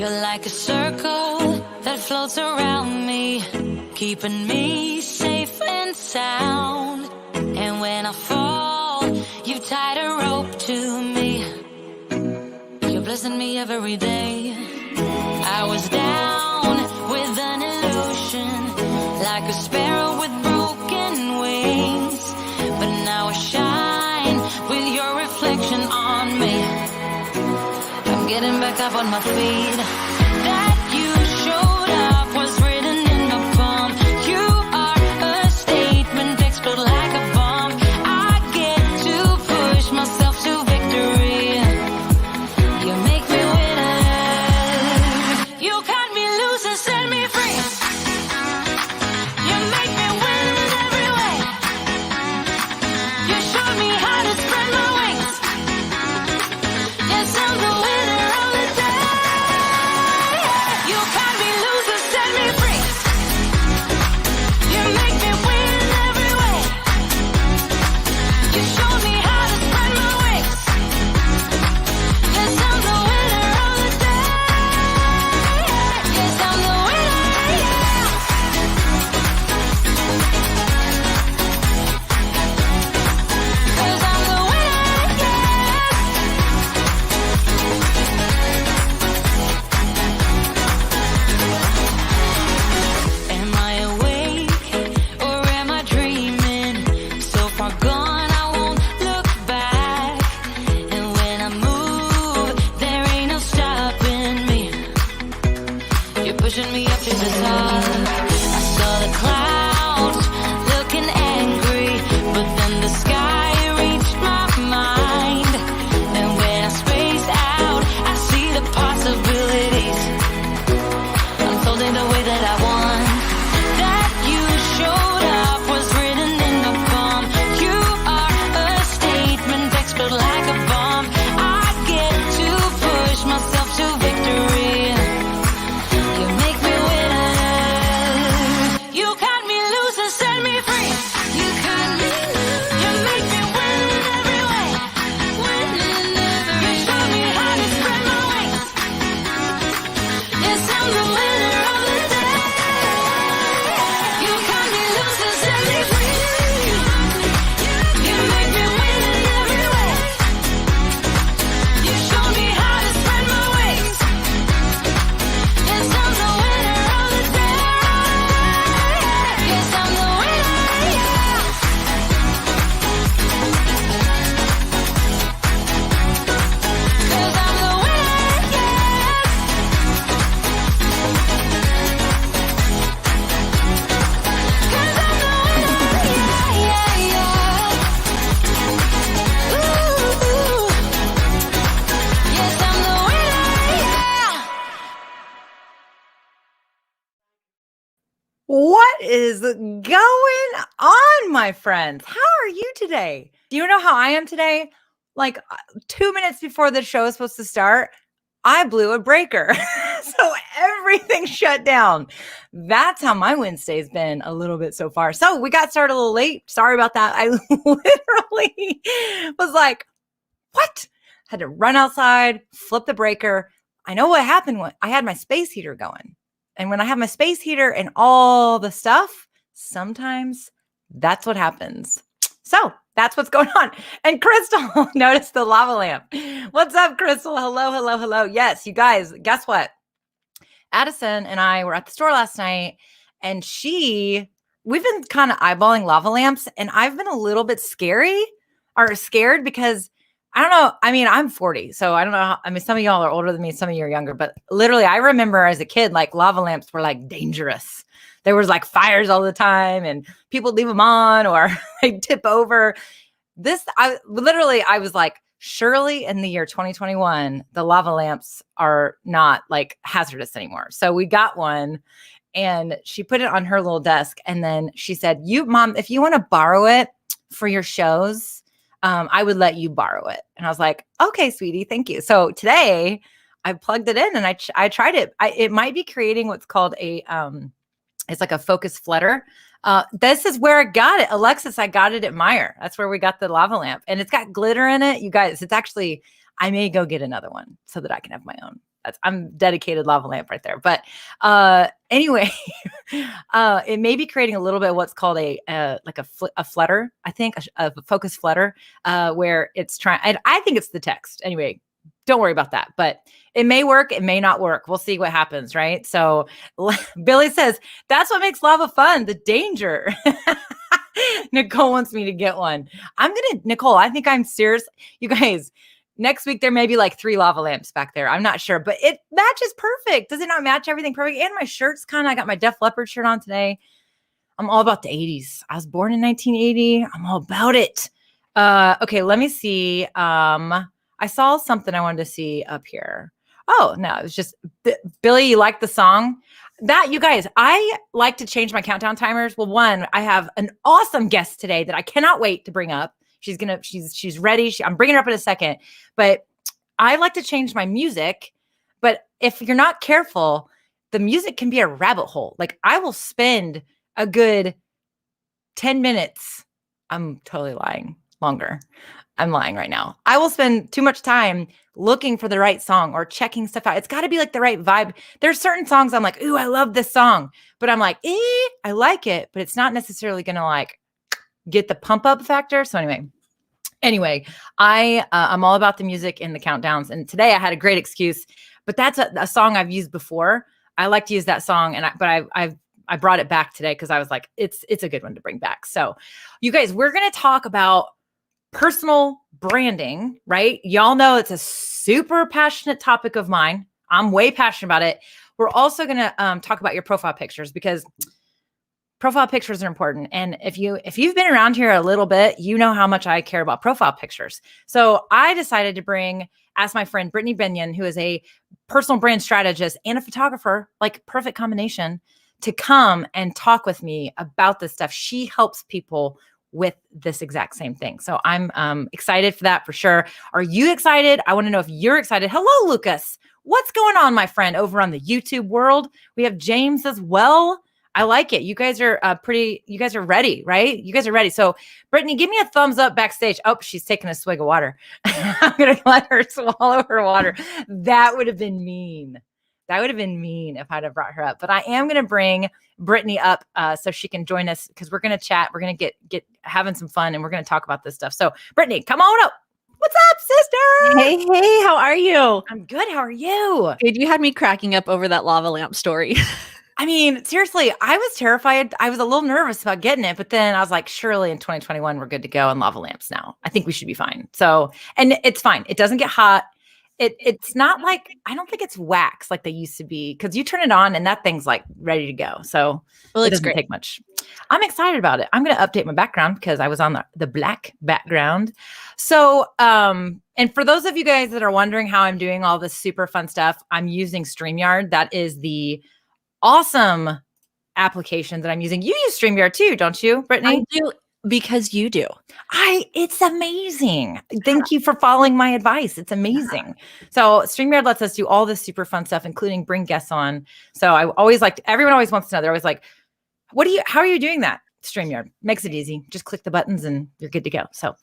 You're like a circle that floats around me, keeping me safe and sound. And when I fall, you tied a rope to me. You're blessing me every day. I was down with an illusion, like a sparrow with broken wings. But now I shine with your reflection on me. I'm getting back up on my feet. That you showed up was written in the palm. You are a statement, explode like a bomb. I get to push myself to victory. You make me winner. You cut me loose and set me free. You make me win in every way. You showed me how to spread my wings. Yes, I'm the winner of the day. You cut me loose and set me free. You make me win in every way. You showed me how to spread my wings. Yes, I'm the winner of the day. Yes, I'm the winner, yeah. 'Cause I'm the winner, yes. Am I awake or am I dreaming? So far gone, I won't look back. And when I move, there ain't no stopping me. You're pushing me up to the top. I saw the clouds looking angry, but then the sky reached my mind. And when I space out, I see the possibilities unfolding the way that I want. That you showed up was written in the palm. You are a statement, explode like a bomb. I get to push myself to victory. You make me winner. You cut me loose and set me free. You cut me loose. You make me win in every way. Win in every way. You show me how to spread my wings. Yes, I'm the winner of the day. You cut me loose and set me free. You make me win in every way. You show me how to spread my wings. Yes, I'm the winner of the day. Yes, I'm the winner, yeah. 'Cause I'm the winner, yes. 'Cause I'm the winner, yeah, yeah, yeah. Ooh, yes, I'm the winner, yeah. What is going on, my friends? How are you today? Do you know how I am today? Like 2 minutes before the show is supposed to start, I blew a breaker. So everything shut down. That's how my Wednesday's been a little bit so far. So we got started a little late. Sorry about that. I literally was like, what? Had to run outside, flip the breaker. I know what happened when I had my space heater going. And when I have my space heater and all the stuff, sometimes that's what happens. So that's what's going on. And Crystal noticed the lava lamp. What's up, Crystal? Hello, hello, hello. Yes, you guys, guess what? Addison and I were at the store last night, and we've been kind of eyeballing lava lamps, and I've been a little bit scared because I don't know. I mean, I'm 40, so I don't know. Some of y'all are older than me. Some of you are younger, but literally I remember as a kid, like lava lamps were like dangerous. There was like fires all the time and people leave them on or like tip over. I was like, surely in the year 2021, the lava lamps are not like hazardous anymore. So we got one and she put it on her little desk. And then she said, Mom, if you want to borrow it for your shows, I would let you borrow it. And I was like, okay, sweetie, thank you. So today I plugged it in and I tried it. It might be creating what's called it's like a focus flutter. This is where I got it. Alexis, I got it at Meijer. That's where we got the lava lamp. And it's got glitter in it. You guys, it's actually, I may go get another one so that I can have my own. I'm dedicated lava lamp right there. But anyway, it may be creating a little bit of what's called a flutter, I think, a focus flutter, where it's trying. I think it's the text. Anyway, don't worry about that. But it may work. It may not work. We'll see what happens, right? So Billy says, that's what makes lava fun, the danger. Nicole wants me to get one. Nicole, I think I'm serious. You guys, next week there may be like 3 lava lamps back there. I'm not sure, but it matches perfect. Does it not match everything perfect? And my shirt's I got my Def Leppard shirt on today. I'm all about the 80s. I was born in 1980. I'm all about it. Okay, let me see. I saw something I wanted to see up here. Oh, no, it was just Billy, you like the song? That, you guys, I like to change my countdown timers. Well, one, I have an awesome guest today that I cannot wait to bring up. She's ready. I'm bringing her up in a second, but I like to change my music. But if you're not careful, the music can be a rabbit hole. Like I will spend a good 10 minutes. I'm totally lying. Longer. I'm lying right now. I will spend too much time looking for the right song or checking stuff out. It's got to be like the right vibe. There's certain songs I'm like, ooh, I love this song. But I'm like, I like it, but it's not necessarily going to like get the pump up factor. So anyway, I'm all about the music and the countdowns. And today I had a great excuse, but that's a song I've used before. I like to use that song, but I brought it back today because I was like, it's a good one to bring back. So you guys, we're going to talk about personal branding, right? Y'all know it's a super passionate topic of mine. I'm way passionate about it. We're also going to talk about your profile pictures because profile pictures are important. And if you've been around here a little bit, you know how much I care about profile pictures. So I decided to ask my friend Brittany Bennion, who is a personal brand strategist and a photographer, like perfect combination, to come and talk with me about this stuff. She helps people with this exact same thing. So I'm excited for that for sure. Are you excited? I want to know if you're excited. Hello, Lucas. What's going on, my friend, over on the YouTube world? We have James as well. I like it. You guys are you guys are ready, right? You guys are ready. So Brittany, give me a thumbs up backstage. Oh, she's taking a swig of water. I'm going to let her swallow her water. That would have been mean. That would have been mean if I'd have brought her up. But I am going to bring Brittany up so she can join us because we're going to chat. We're going to get having some fun and we're going to talk about this stuff. So Brittany, come on up. What's up, sister? Hey, how are you? I'm good. How are you? Dude, you had me cracking up over that lava lamp story. I mean, seriously, I was terrified. I was a little nervous about getting it, but then I was like, surely in 2021, we're good to go on lava lamps now. I think we should be fine. So, and it's fine. It doesn't get hot. It's not like, I don't think it's wax like they used to be because you turn it on and that thing's like ready to go. So well, it doesn't take much. I'm excited about it. I'm going to update my background because I was on the black background. So, and for those of you guys that are wondering how I'm doing all this super fun stuff, I'm using StreamYard. That is the awesome application that I'm using. You use StreamYard too, don't you, Brittany? I do. Because you do. It's amazing. Thank you for following my advice. It's amazing. So StreamYard lets us do all this super fun stuff, including bring guests on. So everyone always wants to know. They're always like, how are you doing that? StreamYard makes it easy. Just click the buttons and you're good to go. So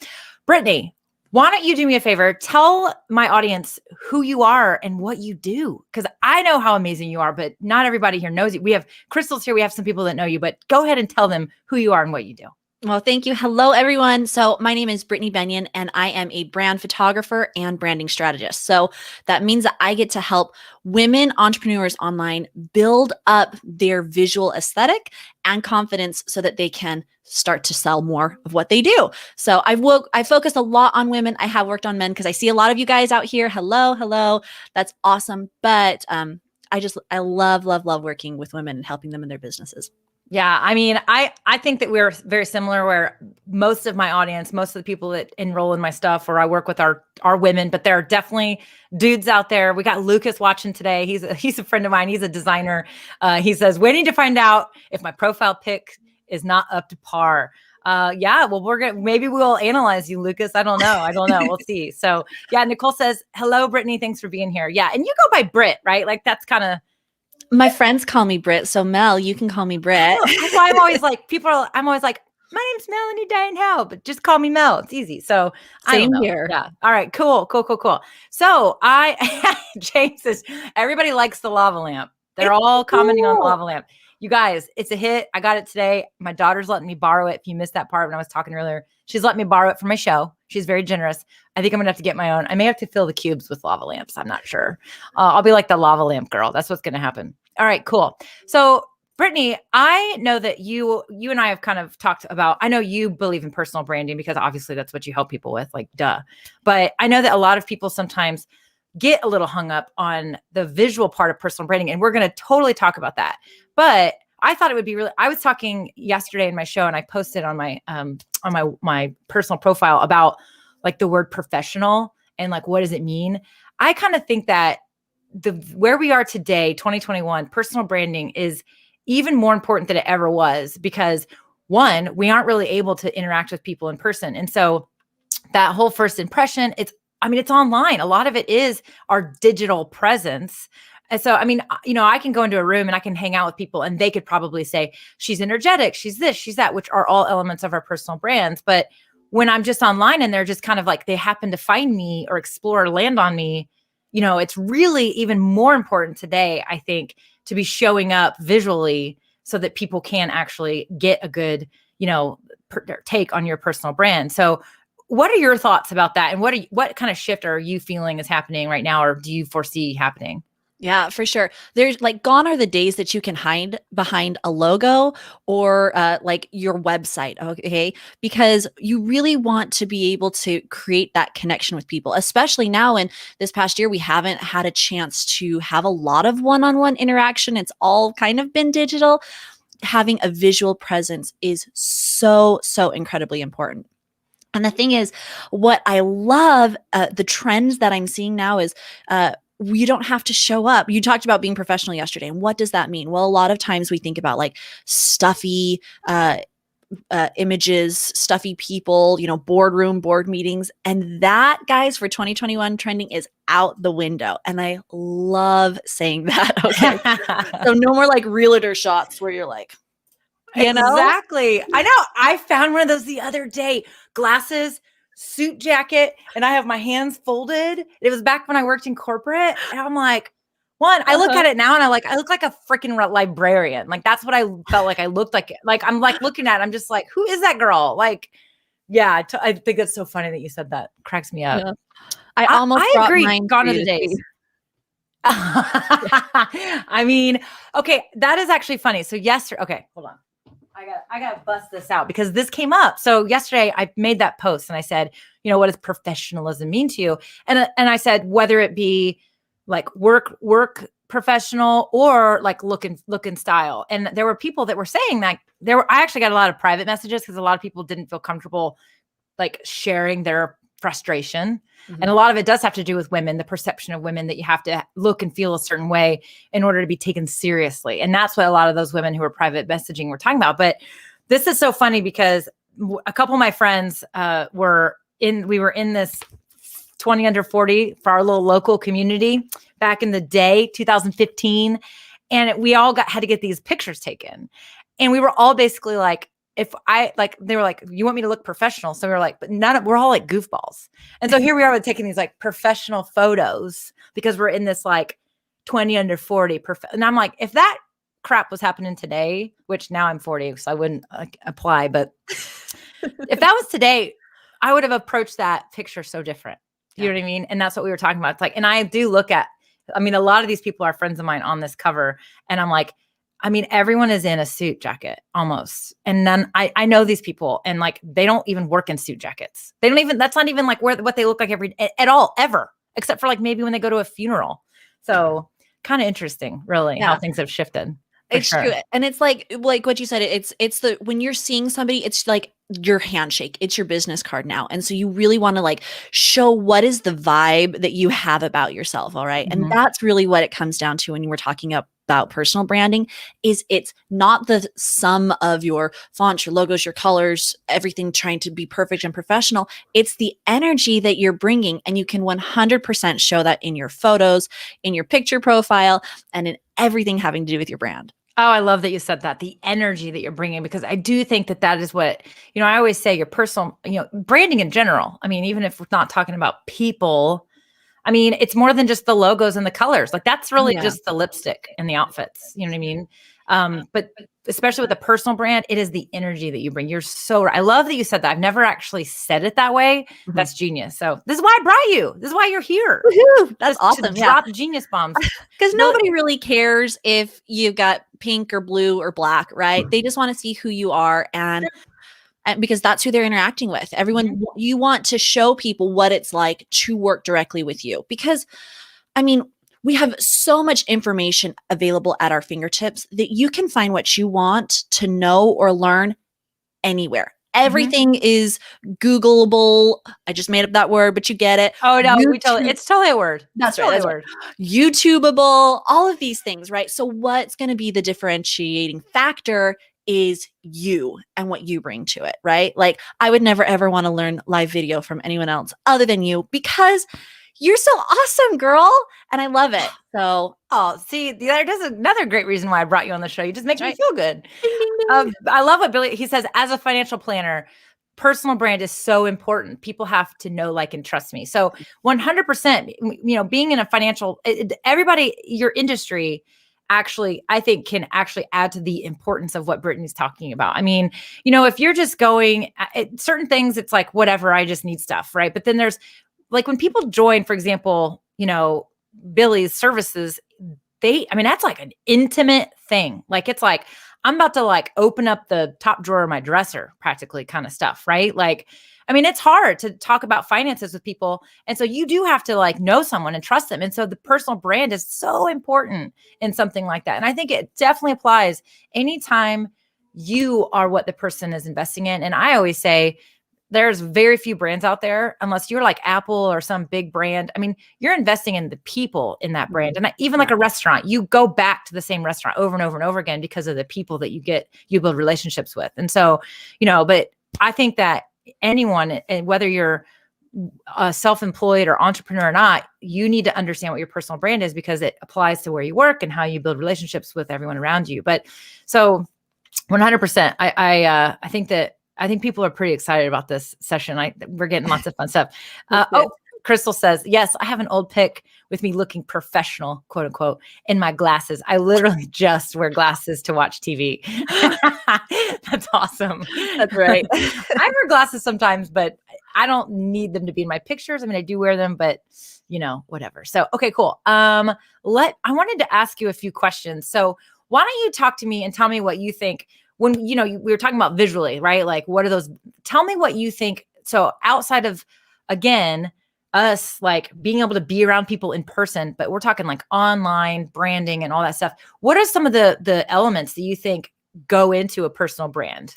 Brittany, why don't you do me a favor? Tell my audience who you are and what you do. Because I know how amazing you are, but not everybody here knows you. We have Crystal's here. We have some people that know you, but go ahead and tell them who you are and what you do. Well, thank you. Hello, everyone. So my name is Brittany Bennion, and I am a brand photographer and branding strategist. So that means that I get to help women entrepreneurs online build up their visual aesthetic and confidence so that they can start to sell more of what they do. So I focus a lot on women. I have worked on men because I see a lot of you guys out here. Hello. That's awesome. But I love working with women and helping them in their businesses. Yeah, I mean, I think that we're very similar where most of my audience, most of the people that enroll in my stuff or I work with are women, but there are definitely dudes out there. We got Lucas watching today. He's a friend of mine. He's a designer. He says, waiting to find out if my profile pic is not up to par. Yeah, well, maybe we'll analyze you, Lucas. I don't know. We'll see. So yeah, Nicole says, hello, Brittany. Thanks for being here. Yeah. And you go by Britt, right? Like that's kind of, my friends call me Britt. So Mel, you can call me Britt. That's why I'm always like, I'm always like, my name's Melanie Diane Howe, but just call me Mel. It's easy. So I don't Same know. here. Yeah. All right. Cool. So James says, everybody likes the lava lamp. They're all commenting on the lava lamp. You guys, it's a hit. I got it today. My daughter's letting me borrow it. If you missed that part when I was talking earlier, she's letting me borrow it for my show. She's very generous. I think I'm gonna have to get my own. I may have to fill the cubes with lava lamps. I'm not sure. I'll be like the lava lamp girl. That's what's gonna happen. All right, cool. So Brittany, I know that you and I have kind of talked about, I know you believe in personal branding because obviously that's what you help people with, like duh. But I know that a lot of people sometimes get a little hung up on the visual part of personal branding, and we're going to totally talk about that. But I thought it would be really, I was talking yesterday in my show and I posted on my personal profile about like the word professional and like, what does it mean? I kind of think that where we are today, 2021, personal branding is even more important than it ever was because one, we aren't really able to interact with people in person. And so that whole first impression, it's online. A lot of it is our digital presence. And so, I can go into a room and I can hang out with people and they could probably say, she's energetic, she's this, she's that, which are all elements of our personal brands. But when I'm just online and they're just kind of like, they happen to find me or explore or land on me, it's really even more important today, I think, to be showing up visually so that people can actually get a good, take on your personal brand. So what are your thoughts about that? And what kind of shift are you feeling is happening right now, or do you foresee happening? Yeah, for sure. There's like gone are the days that you can hide behind a logo or like your website. Okay. Because you really want to be able to create that connection with people, especially now in this past year, we haven't had a chance to have a lot of one-on-one interaction. It's all kind of been digital. Having a visual presence is so, so incredibly important. And the thing is, what I love, the trends that I'm seeing now is, you don't have to show up. You talked about being professional yesterday. And what does that mean? Well, a lot of times we think about like stuffy images, stuffy people, board meetings. And that, guys, for 2021 trending is out the window. And I love saying that. Okay. So no more like realtor shots where you're like, Exactly. I know. I found one of those the other day. Glasses, suit jacket, and I have my hands folded. It was back when I worked in corporate. And I'm like, I look at it now and I look like a freaking librarian. Like that's what I felt like I looked like. Like I'm like looking at it, I'm just like, who is that girl? Like, yeah, I think that's so funny that you said that. It cracks me up. Yeah. I agree. Gone are the days. Okay, that is actually funny. So yesterday, okay, hold on. I gotta bust this out because this came up. So yesterday I made that post and I said, what does professionalism mean to you? And I said, whether it be like work professional or like look and style. And there were people that were saying that I actually got a lot of private messages because a lot of people didn't feel comfortable like sharing their frustration. Mm-hmm. And a lot of it does have to do with women, the perception of women that you have to look and feel a certain way in order to be taken seriously. And that's what a lot of those women who are private messaging were talking about. But this is so funny because a couple of my friends we were in this 20 under 40 for our little local community back in the day, 2015. And we all had to get these pictures taken. And we were all basically like, they were like, you want me to look professional? So we were like, but we're all like goofballs. And so here we are taking these like professional photos because we're in this like 20 under 40. And I'm like, if that crap was happening today, which now I'm 40, so I wouldn't apply. But if that was today, I would have approached that picture so different. You know what I mean? And that's what we were talking about. It's like, and I do look at, a lot of these people are friends of mine on this cover. And I'm like, everyone is in a suit jacket almost. And then I know these people and like, they don't even work in suit jackets. That's not even like what they look like at all, ever, except for like maybe when they go to a funeral. So kind of interesting, really, how things have shifted. It's true. And it's like what you said, it's when you're seeing somebody, it's like your handshake, it's your business card now. And so you really want to like show what is the vibe that you have about yourself. All right. Mm-hmm. And that's really what it comes down to when you were talking about personal branding is it's not the sum of your fonts, your logos, your colors, everything trying to be perfect and professional. It's the energy that you're bringing. And you can 100% show that in your photos, in your picture profile, and in everything having to do with your brand. Oh, I love that you said that, the energy that you're bringing, because I do think that that is what, I always say your personal, branding in general. I mean, even if we're not talking about people, I mean, it's more than just the logos and the colors. Like that's really Yeah. just the lipstick and the outfits. You know what I mean? But especially with a personal brand, it is the energy that you bring. You're so right. I love that you said that. I've never actually said it that way. Mhm. That's genius. So this is why I brought you. This is why you're here. Woohoo! That's Just awesome. to Yeah. drop genius bombs. Because The- nobody really cares if you've got pink or blue or black, right? They just want to see who you are and because that's who they're interacting with. Everyone, you want to show people what it's like to work directly with you. Because, I mean, we have so much information available at our fingertips that you can find what you want to know or learn anywhere. Everything is Googleable. I just made up that word, but you get it. Oh no, YouTube- it's totally a word. That's It's totally right. a word. YouTubeable, all of these things, right? So what's going to be the differentiating factor is you and what you bring to it, right? Like I would never ever want to learn live video from anyone else other than you because you're so awesome, girl. And I love it. So, See, there's another great reason why I brought you on the show. You just make me Right. feel good. ding, ding, ding. I love what he says, as a financial planner, personal brand is so important. People have to know, like, and trust me. So 100%, being in a financial, everybody, your industry actually, I think can actually add to the importance of what Brittany's talking about. I mean, if you're just going at certain things, it's like, whatever, I just need stuff. Right. But then there's like when people join, for example, Billy's services, that's like an intimate thing. Like, it's like, I'm about to like open up the top drawer of my dresser, practically kind of stuff, right? Like, it's hard to talk about finances with people. And so you do have to like know someone and trust them. And so the personal brand is so important in something like that. And I think it definitely applies anytime you are what the person is investing in. And I always say, there's very few brands out there, unless you're like Apple or some big brand. You're investing in the people in that brand. And even like a restaurant, you go back to the same restaurant over and over and over again because of the people that you build relationships with. And so, but I think that anyone, and whether you're self-employed or entrepreneur or not, you need to understand what your personal brand is because it applies to where you work and how you build relationships with everyone around you. But so 100%, I think people are pretty excited about this session. We're getting lots of fun stuff. Crystal says, yes, I have an old pic with me looking professional, quote unquote, in my glasses. I literally just wear glasses to watch TV. That's awesome. That's right. I wear glasses sometimes, but I don't need them to be in my pictures. I do wear them, but whatever. So, okay, cool. I wanted to ask you a few questions. So why don't you talk to me and tell me what you think when, we were talking about visually, right? Like, what are those? Tell me what you think. So outside of, again, us like being able to be around people in person, but we're talking like online branding and all that stuff. What are some of the elements that you think go into a personal brand?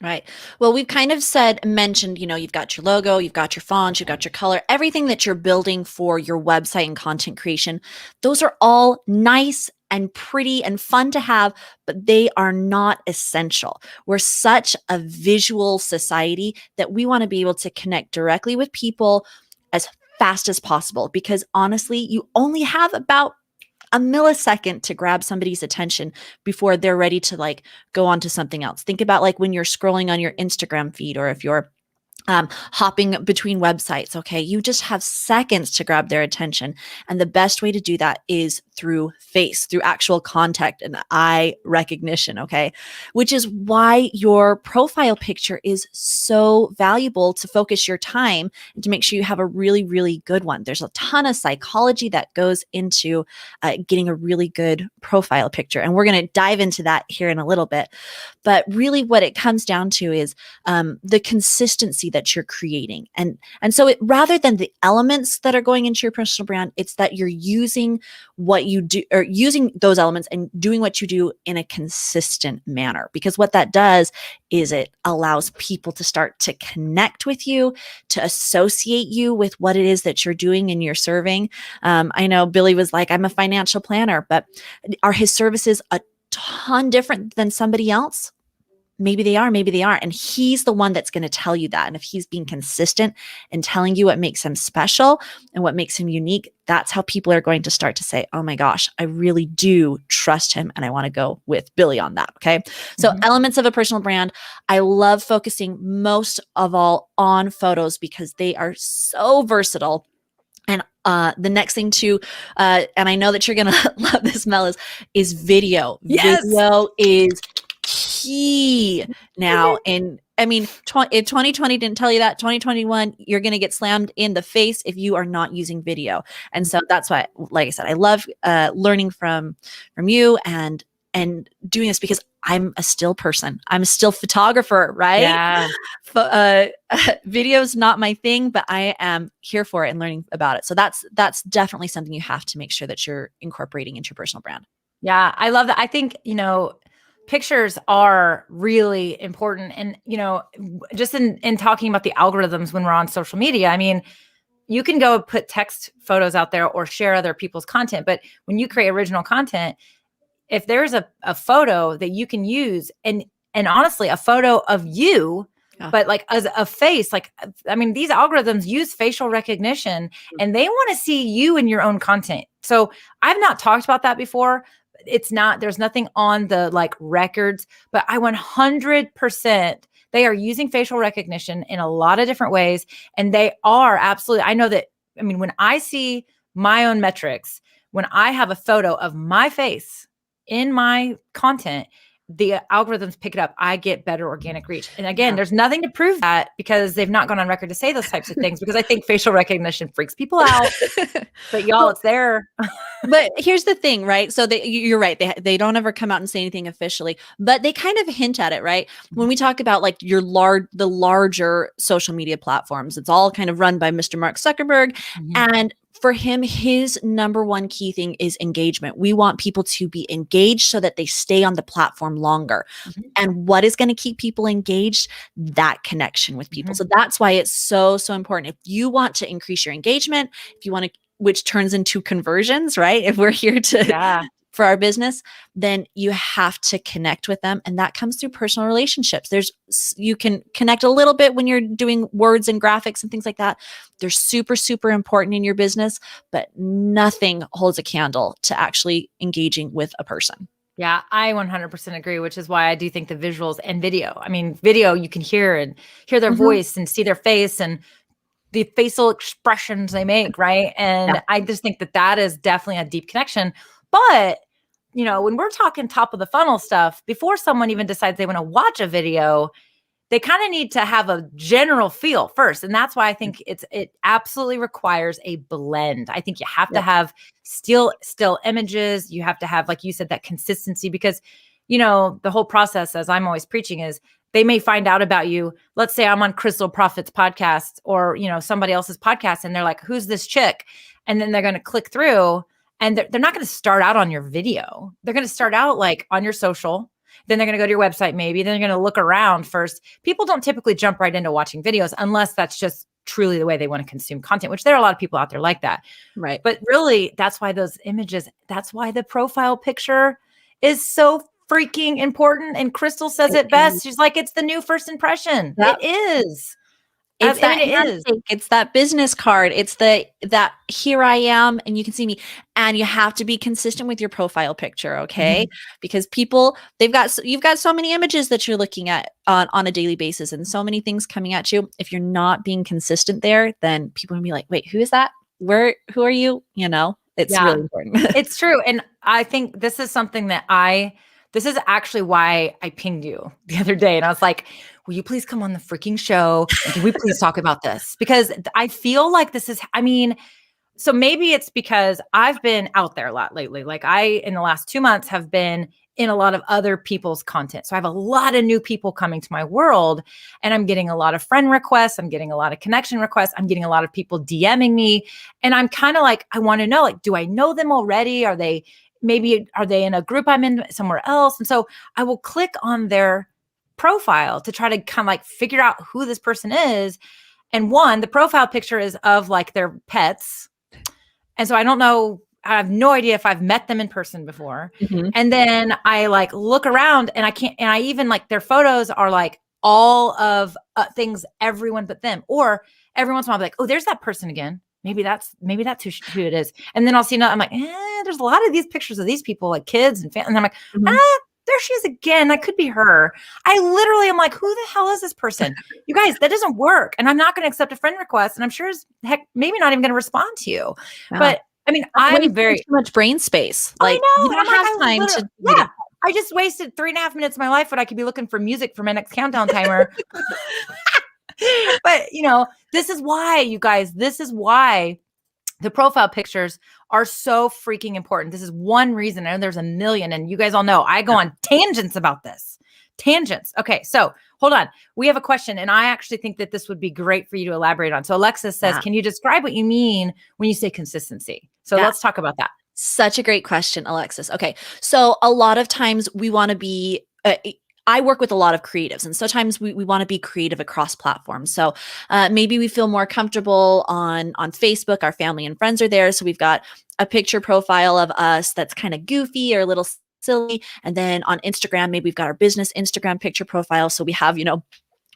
Right. Well, we've kind of mentioned, you've got your logo, you've got your font, you've got your color, everything that you're building for your website and content creation. Those are all nice and pretty and fun to have, but they are not essential. We're such a visual society that we want to be able to connect directly with people as fast as possible, because honestly, you only have about a millisecond to grab somebody's attention before they're ready to like go on to something else. Think about like when you're scrolling on your Instagram feed, or if you're hopping between websites. Okay. You just have seconds to grab their attention. And the best way to do that is through through actual contact and eye recognition. Okay. Which is why your profile picture is so valuable to focus your time and to make sure you have a really, really good one. There's a ton of psychology that goes into getting a really good profile picture. And we're going to dive into that here in a little bit. But really what it comes down to is the consistency that you're creating. And so rather than the elements that are going into your personal brand, it's that you're using what you do, or using those elements and doing what you do in a consistent manner. Because what that does is it allows people to start to connect with you, to associate you with what it is that you're doing and you're serving. I know Billy was like, I'm a financial planner, but are his services a ton different than somebody else? maybe they are, maybe they aren't. And he's the one that's going to tell you that. And if he's being consistent and telling you what makes him special and what makes him unique, that's how people are going to start to say, oh my gosh, I really do trust him. And I want to go with Billy on that. Okay. So elements of a personal brand, I love focusing most of all on photos because they are so versatile. And the next thing too, and I know that you're going to love this, Mel, is video. Yes. Video is key now. And I mean, if 2020 didn't tell you that, 2021, you're going to get slammed in the face if you are not using video. And so that's why, like I said, I love learning from you and doing this because I'm a still person. I'm a still photographer, right? Yeah. Video is not my thing, but I am here for it and learning about it. So that's definitely something you have to make sure that you're incorporating into your personal brand. Yeah, I love that. I think, pictures are really important. And, just in talking about the algorithms when we're on social media, I mean, you can go put text photos out there or share other people's content. But when you create original content, if there's a photo that you can use and honestly, a photo of you, but like as a face, like, I mean, these algorithms use facial recognition and they want to see you in your own content. So I've not talked about that before. There's nothing on the like records, but I 100%, they are using facial recognition in a lot of different ways. And they are absolutely, I know that, I mean, when I see my own metrics, when I have a photo of my face in my content, the algorithms pick it up. I get better organic reach. And again, there's nothing to prove that because they've not gone on record to say those types of things because I think facial recognition freaks people out. But y'all, it's there. But here's the thing, right? So you're right. They don't ever come out and say anything officially, but they kind of hint at it, right? When we talk about like the larger social media platforms, it's all kind of run by Mr. Mark Zuckerberg. And for him, his number one key thing is engagement. We want people to be engaged so that they stay on the platform longer. And what is going to keep people engaged? That connection with people. So that's why it's so, so important. If you want to increase your engagement, if you want to, which turns into conversions, right? If we're here to for our business, then you have to connect with them. And that comes through personal relationships. You can connect a little bit when you're doing words and graphics and things like that. They're super, super important in your business, but nothing holds a candle to actually engaging with a person. Yeah, I 100% agree, which is why I do think the visuals and video, I mean, video, you can hear their voice and see their face and the facial expressions they make, right? And I just think that is definitely a deep connection. But, when we're talking top of the funnel stuff, before someone even decides they want to watch a video, they kind of need to have a general feel first. And that's why I think it absolutely requires a blend. I think you have to have still images. You have to have, like you said, that consistency because, the whole process, as I'm always preaching, is they may find out about you. Let's say I'm on Crystal Profit's podcast or, somebody else's podcast and they're like, who's this chick? And then they're going to click through and they're not going to start out on your video. They're going to start out like on your social. Then they're going to go to your website maybe. Then they're going to look around first. People don't typically jump right into watching videos unless that's just truly the way they want to consume content, which there are a lot of people out there like that. Right. But really, that's why those images, that's why the profile picture is so freaking important. And Crystal says it best. She's like, it's the new first impression. Yep. It is. It's it's that business card. It's that here I am and you can see me. And you have to be consistent with your profile picture, okay? Because people, you've got so many images that you're looking at on a daily basis and so many things coming at you. If you're not being consistent there, then people will be like, wait, who is that? Who are you? It's really important. It's true. And I think this is something that this is actually why I pinged you the other day. And I was like, will you please come on the freaking show? And can we please talk about this? Because I feel like so maybe it's because I've been out there a lot lately. Like in the last 2 months have been in a lot of other people's content. So I have a lot of new people coming to my world and I'm getting a lot of friend requests. I'm getting a lot of connection requests. I'm getting a lot of people DMing me. And I'm kind of like, I want to know, like, do I know them already? Are they in a group I'm in somewhere else? And so I will click on their profile to try to kind of like figure out who this person is. And the profile picture is of like their pets. And so I don't know I have no idea if I've met them in person before. Mhm. And then I like look around and I can't, and I even like their photos are like all of things, everyone but them. Or every once in a while, I'll be like, oh, there's that person again. Maybe that's who it is. And then I'll see another, I'm like, there's a lot of these pictures of these people, like kids and family. And I'm like, Mhm. there she is again. That could be her. I literally am like, who the hell is this person? You guys, that doesn't work. And I'm not going to accept a friend request. And I'm sure as heck, maybe not even going to respond to you. Yeah. But I mean, When you I'm very, spend too much brain space. I Like know. you And I'm don't like, have time to yeah, I just wasted 3.5 minutes of my life when I could be looking for music for my next countdown timer. But this is why, you guys, this is why the profile pictures are so freaking important. This is one reason. I know there's a million, and you guys all know I go on tangents about this. Tangents. Okay, so hold on. We have a question, and I actually think that this would be great for you to elaborate on. So Alexis says, can you describe what you mean when you say consistency? So let's talk about that. Such a great question, Alexis. Okay. So a lot of times we want to be, I work with a lot of creatives, and sometimes we want to be creative across platforms. So maybe we feel more comfortable on Facebook. Our family and friends are there. So we've got a picture profile of us that's kind of goofy or a little silly. And then on Instagram, maybe we've got our business Instagram picture profile. So we have,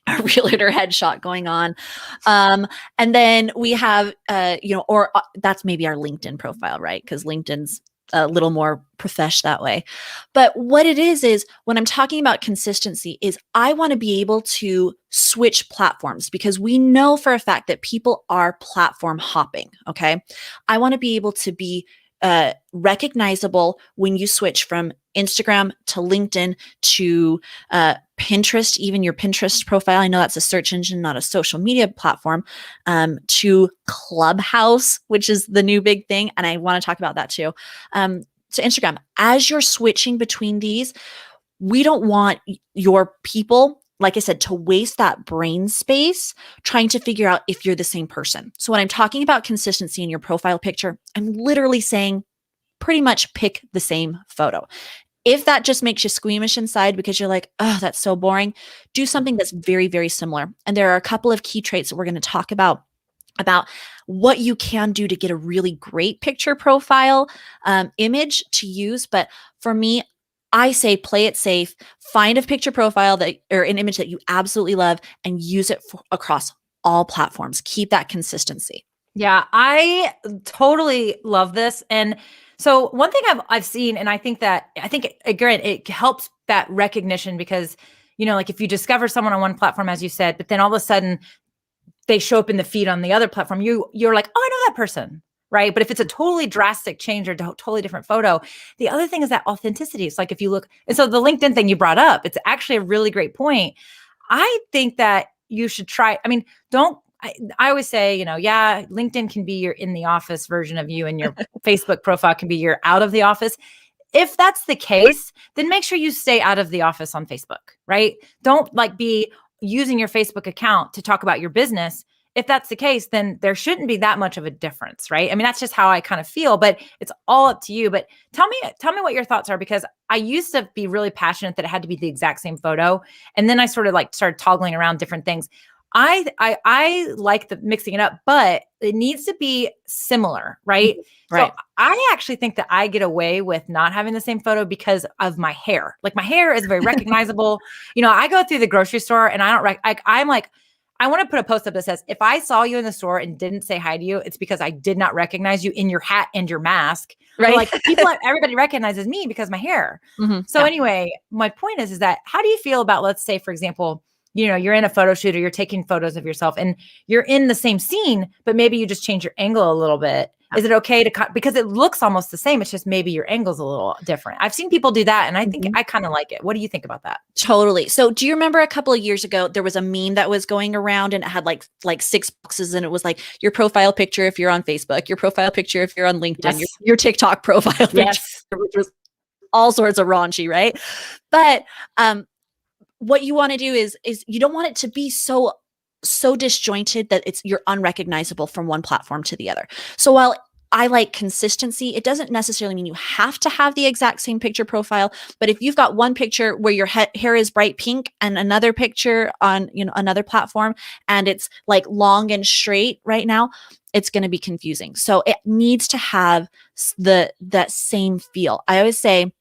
a realtor headshot going on. And then we have, or that's maybe our LinkedIn profile, right? Because LinkedIn's a little more profesh that way. But what it is when I'm talking about consistency is I want to be able to switch platforms because we know for a fact that people are platform hopping. Okay. I want to be able to be recognizable when you switch from Instagram to LinkedIn to Pinterest, even your Pinterest profile. I know that's a search engine, not a social media platform, to Clubhouse, which is the new big thing. And I want to talk about that too. To Instagram. As you're switching between these, we don't want your people, like I said, to waste that brain space trying to figure out if you're the same person. So when I'm talking about consistency in your profile picture, I'm literally saying pretty much pick the same photo. If that just makes you squeamish inside because you're like, oh, that's so boring, do something that's very, very similar. And there are a couple of key traits that we're going to talk about what you can do to get a really great picture profile image to use. But for me, I say play it safe, find a picture profile or an image that you absolutely love and use it across all platforms. Keep that consistency. Yeah, I totally love this. And so one thing I've seen, and I think again, it helps that recognition because, like if you discover someone on one platform, as you said, but then all of a sudden they show up in the feed on the other platform, you're like, oh, I know that person. Right. But if it's a totally drastic change or totally different photo, the other thing is that authenticity. It's like if you look, and so the LinkedIn thing you brought up, it's actually a really great point. I think that you should try. I mean, I always say, LinkedIn can be your in the office version of you and your Facebook profile can be your out of the office. If that's the case, then make sure you stay out of the office on Facebook, right? Don't be using your Facebook account to talk about your business. If that's the case, then there shouldn't be that much of a difference, right? I mean, that's just how I kind of feel, but it's all up to you. But tell me what your thoughts are, because I used to be really passionate that it had to be the exact same photo. And then I sort of started toggling around different things. I like the mixing it up, but it needs to be similar, right? Right. So I actually think that I get away with not having the same photo because of my hair. Like my hair is very recognizable. I go through the grocery store and I'm like, I want to put a post up that says, if I saw you in the store and didn't say hi to you, it's because I did not recognize you in your hat and your mask. Right. But everybody recognizes me because of my hair. Mm-hmm. So anyway, my point is that how do you feel about, let's say, for example, you're in a photo shoot or you're taking photos of yourself and you're in the same scene, but maybe you just change your angle a little bit. Is it okay to cut? Because it looks almost the same. It's just maybe your angle's a little different. I've seen people do that. And I think I kind of like it. What do you think about that? Totally. So do you remember a couple of years ago, there was a meme that was going around and it had like 6 boxes and it was like your profile picture if you're on Facebook, your profile picture if you're on LinkedIn, yes. your TikTok profile picture, which was all sorts of raunchy, right? But what you want to do is you don't want it to be so disjointed that you're unrecognizable from one platform to the other. So while I like consistency, it doesn't necessarily mean you have to have the exact same picture profile, but if you've got one picture where your hair is bright pink and another picture on another platform and it's like long and straight right now, it's going to be confusing. So it needs to have that same feel. I always say,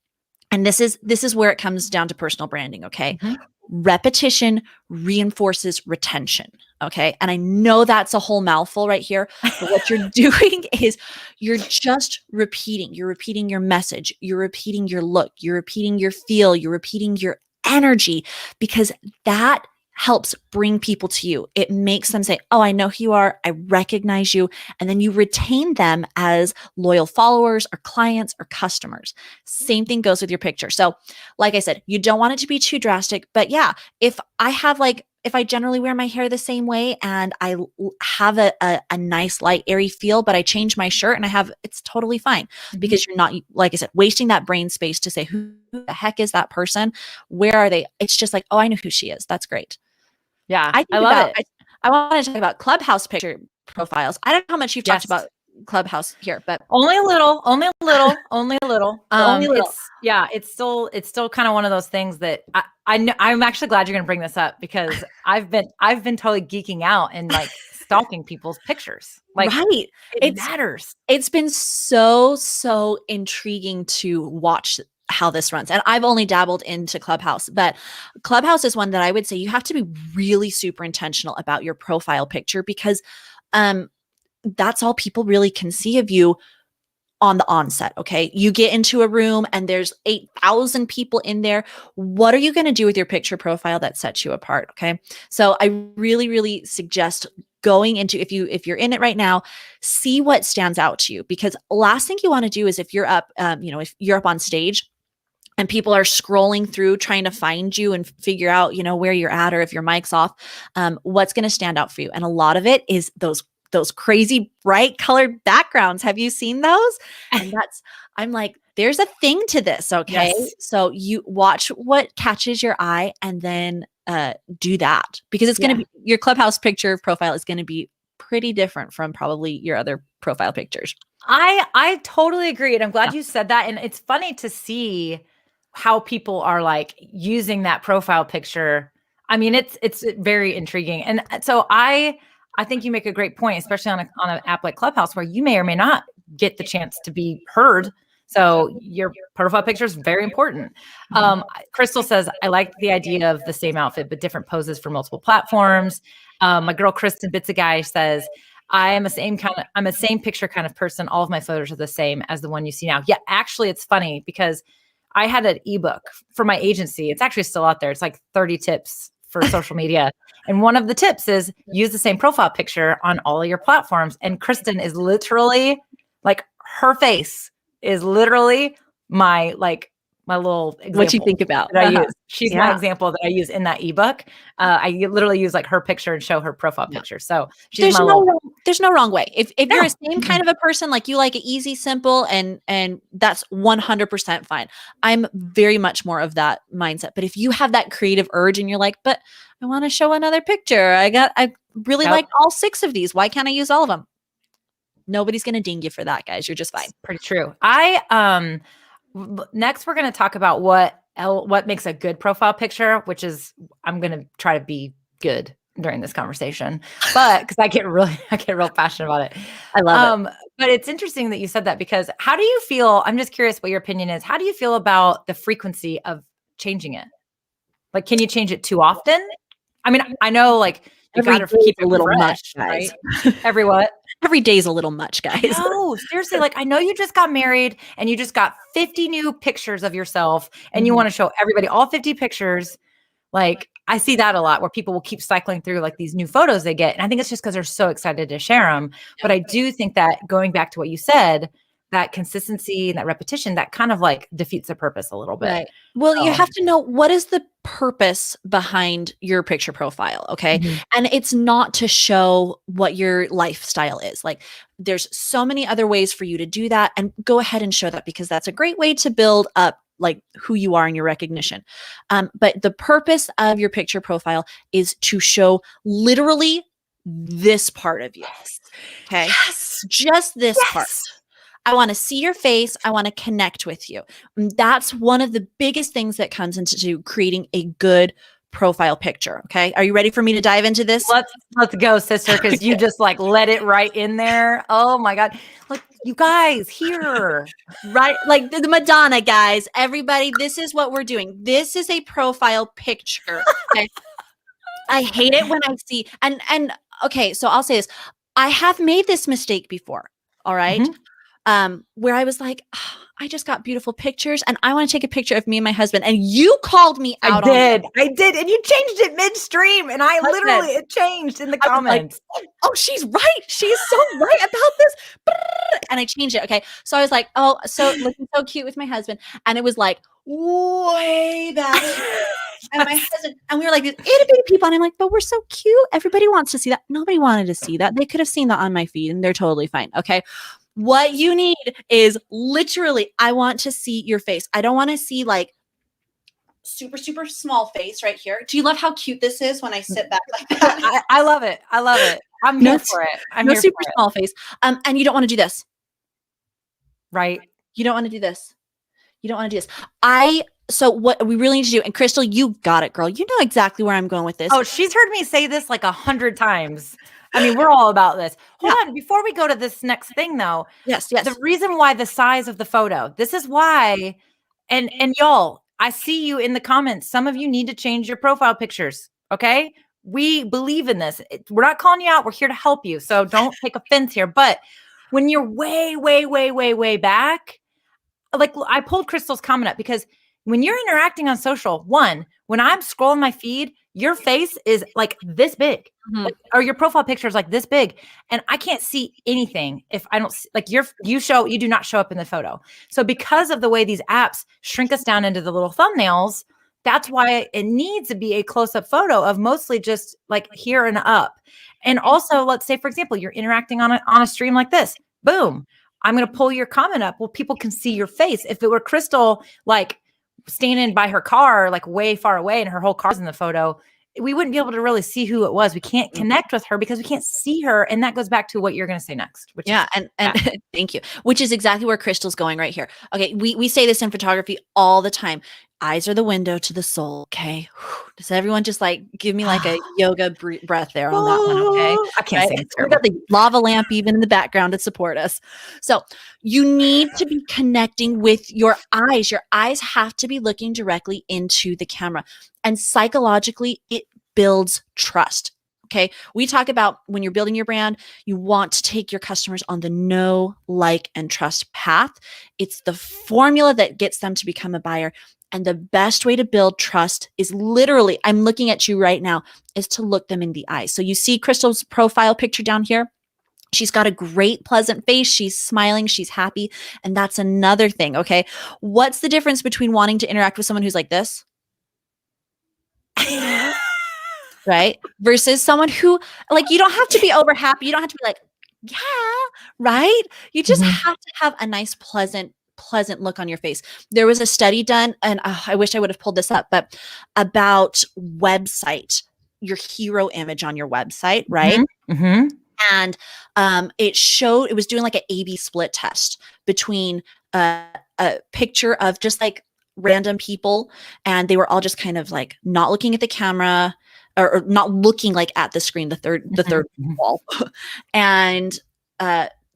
and this is where it comes down to personal branding, okay? Mhm. Repetition reinforces retention, okay? And I know that's a whole mouthful right here, but what you're doing is you're just repeating. You're repeating your message, you're repeating your look, you're repeating your feel, you're repeating your energy, because that helps bring people to you. It makes them say, oh, I know who you are. I recognize you. And then you retain them as loyal followers or clients or customers. Same thing goes with your picture. So like I said, you don't want it to be too drastic, but yeah, if I generally wear my hair the same way and I have a nice light airy feel, but I change my shirt and it's totally fine, because you're not, like I said, wasting that brain space to say, who the heck is that person? Where are they? It's just like, oh, I know who she is. That's great. Yeah, I I think love it. I want to talk about Clubhouse picture profiles. I don't know how much you've talked Yes. about Clubhouse here, but Only a little, only a little, only a little. Only a little. It's still kind of one of those things that I know. I'm actually glad you're going to bring this up, because I've been totally geeking out and like stalking people's pictures. Like, right. it matters. It's been so intriguing to watch how this runs. And I've only dabbled into Clubhouse, but Clubhouse is one that I would say you have to be really super intentional about your profile picture, because that's all people really can see of you on the onset. Okay. You get into a room and there's 8,000 people in there. What are you going to do with your picture profile that sets you apart? Okay. So I really suggest going into, if you're in it right now, see what stands out to you, because last thing you want to do is if you're up, if you're up on stage and people are scrolling through trying to find you and figure out, where you're at, or if your mic's off, what's going to stand out for you. And a lot of it is those crazy bright colored backgrounds. Have you seen those? And I'm like, there's a thing to this. Okay. Yes. So you watch what catches your eye and then do that, because it's going to be, your Clubhouse picture profile is going to be pretty different from probably your other profile pictures. I totally agree. And I'm glad you said that. And it's funny to see how people are like using that profile picture. I mean, it's very intriguing. And so I think you make a great point, especially on an app like Clubhouse, where you may or may not get the chance to be heard. So your profile picture is very important. Crystal says, I like the idea of the same outfit, but different poses for multiple platforms. My girl, Kristen Bits a Guy, says, I'm a same picture kind of person. All of my photos are the same as the one you see now. Yeah, actually, it's funny because I had an ebook for my agency. It's actually still out there. It's like 30 tips for social media. And one of the tips is use the same profile picture on all of your platforms. And Kristen is literally like, her face is literally my little example. What you think about that I use. She's my example that I use in that ebook. I literally use like her picture and show her profile picture. So she's there's no wrong way. If you're a same kind of a person, like you like it easy, simple, and that's 100% fine. I'm very much more of that mindset. But if you have that creative urge and you're like, but I want to show another picture. I really like all 6 of these. Why can't I use all of them? Nobody's going to ding you for that, guys. You're just fine. Pretty true. Next, we're going to talk about what makes a good profile picture, which is, I'm going to try to be good during this conversation, but because I get real passionate about it. I love it. But it's interesting that you said that, because how do you feel? I'm just curious what your opinion is. How do you feel about the frequency of changing it? Like, can you change it too often? I mean, I know like you got to keep it a little fresh, much, guys. right? Every what? Every day's a little much, guys. No, seriously. Like, I know you just got married and you just got 50 new pictures of yourself and you want to show everybody all 50 pictures. Like, I see that a lot, where people will keep cycling through like these new photos they get. And I think it's just because they're so excited to share them. But I do think that, going back to what you said, that consistency and that repetition, that kind of like defeats the purpose a little bit. Right. Well, you have to know, what is the purpose behind your picture profile. Okay. And it's not to show what your lifestyle is. Like, there's so many other ways for you to do that, and go ahead and show that, because that's a great way to build up like who you are and your recognition. But the purpose of your picture profile is to show literally this part of you. Okay. Just this part. I want to see your face. I want to connect with you. And that's one of the biggest things that comes into creating a good profile picture. Okay. Are you ready for me to dive into this? Let's go, sister, because you just like let it right in there. Oh my God. Look, you guys here. Right? Like the Madonna, guys. Everybody, this is what we're doing. This is a profile picture. Okay. I hate it when I see and okay, so I'll say this. I have made this mistake before. All right. Where I was like, "Ah, I just got beautiful pictures and I want to take a picture of me and my husband." And you called me out on it. I did. And you changed it midstream. And I literally, it changed in the I was like, comments. oh, she's right. She's so right about this. And I changed it. Okay. So I was like, oh, so looking so cute with my husband. And it was like way back. And my husband, and we were like these itty bitty people. And I'm like, but we're so cute. Everybody wants to see that. Nobody wanted to see that. They could have seen that on my feed and they're totally fine. Okay. What you need is literally, I want to see your face. I don't want to see like super, super small face right here. Do you love how cute this is when I sit back like that? I love it. I love it. I'm here for it. I'm no here super for it. small face. And you don't want to do this. Right. You don't want to do this. You don't want to do this. So what we really need to do, and Crystal, you got it, girl. You know exactly where I'm going with this. Oh, she's heard me say this like 100 times. I mean, we're all about this. Hold on. Before we go to this next thing, though. Yes. The reason why the size of the photo, this is why, and y'all, I see you in the comments. Some of you need to change your profile pictures. Okay. We believe in this. We're not calling you out. We're here to help you. So don't take offense here. But when you're way, way, way, way, way back, like I pulled Crystal's comment up because when you're interacting on social, when I'm scrolling my feed, your face is like this big, or your profile picture is like this big, and I can't see anything if I don't see, like you do not show up in the photo. So because of the way these apps shrink us down into the little thumbnails, that's why it needs to be a close-up photo of mostly just like here and up. And also, let's say, for example, you're interacting on a stream like this. Boom. I'm going to pull your comment up. Well, people can see your face. If it were Crystal, like standing by her car, like way far away, and her whole car's in the photo, we wouldn't be able to really see who it was. We can't connect with her because we can't see her. And that goes back to what you're going to say next. Which and thank you. Which is exactly where Crystal's going right here. Okay. We say this in photography all the time. Eyes are the window to the soul. Okay. Does everyone just like give me like a yoga breath there on that one? Okay. I can't say We got the lava lamp even in the background to support us. So you need to be connecting with your eyes. Your eyes have to be looking directly into the camera. And psychologically, it builds trust. Okay. We talk about when you're building your brand, you want to take your customers on the know, like, and trust path. It's the formula that gets them to become a buyer. And the best way to build trust is literally, I'm looking at you right now, is to look them in the eyes. So you see Crystal's profile picture down here. She's got a great, pleasant face. She's smiling. She's happy. And that's another thing. Okay. What's the difference between wanting to interact with someone who's like this? Right? Versus someone who, like, you don't have to be over happy. You don't have to be like, yeah, right? You just have to have a nice, pleasant look on your face. There was a study done, and I wish I would have pulled this up, but about website, your hero image on your website, right? And it was doing like an A/B split test between a picture of just like random people, and they were all just kind of like not looking at the camera or not looking like at the screen, the third wall, and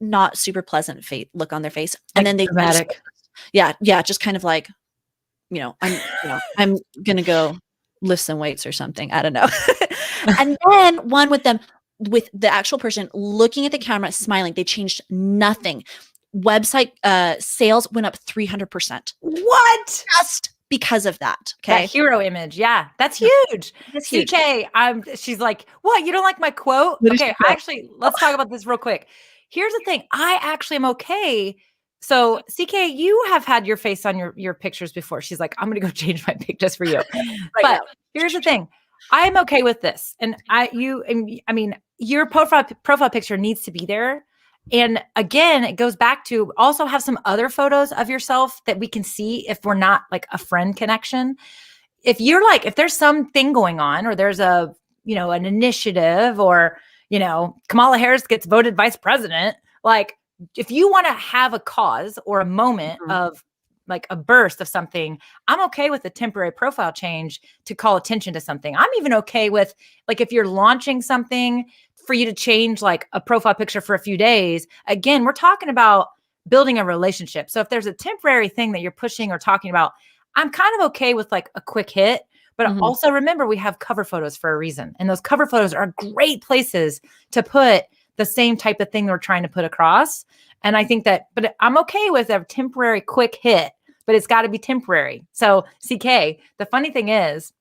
not super pleasant look on their face. And then they dramatic. Just kind of like, I'm gonna go lift some weights or something. I don't know. And then one with the actual person looking at the camera, smiling, they changed nothing. Website sales went up 300%. What? Just because of that. Okay. That hero image. Yeah. That's huge. That's huge. CK, she's like, what? You don't like my quote? Okay. Let's talk about this real quick. Here's the thing. I actually am okay. So CK, you have had your face on your pictures before. She's like, I'm going to go change my pic just for you. But here's the thing. I am okay with this. And your profile picture needs to be there. And again, it goes back to also have some other photos of yourself that we can see if we're not like a friend connection. If there's something going on, or there's an initiative, or, Kamala Harris gets voted vice president, like if you want to have a cause or a moment of like a burst of something, I'm okay with a temporary profile change to call attention to something. I'm even okay with, like, if you're launching something, for you to change like a profile picture for a few days. Again, we're talking about building a relationship. So if there's a temporary thing that you're pushing or talking about, I'm kind of okay with like a quick hit. But also remember, we have cover photos for a reason. And those cover photos are great places to put the same type of thing we're trying to put across. And I think that, but I'm okay with a temporary quick hit, but it's got to be temporary. So CK, the funny thing is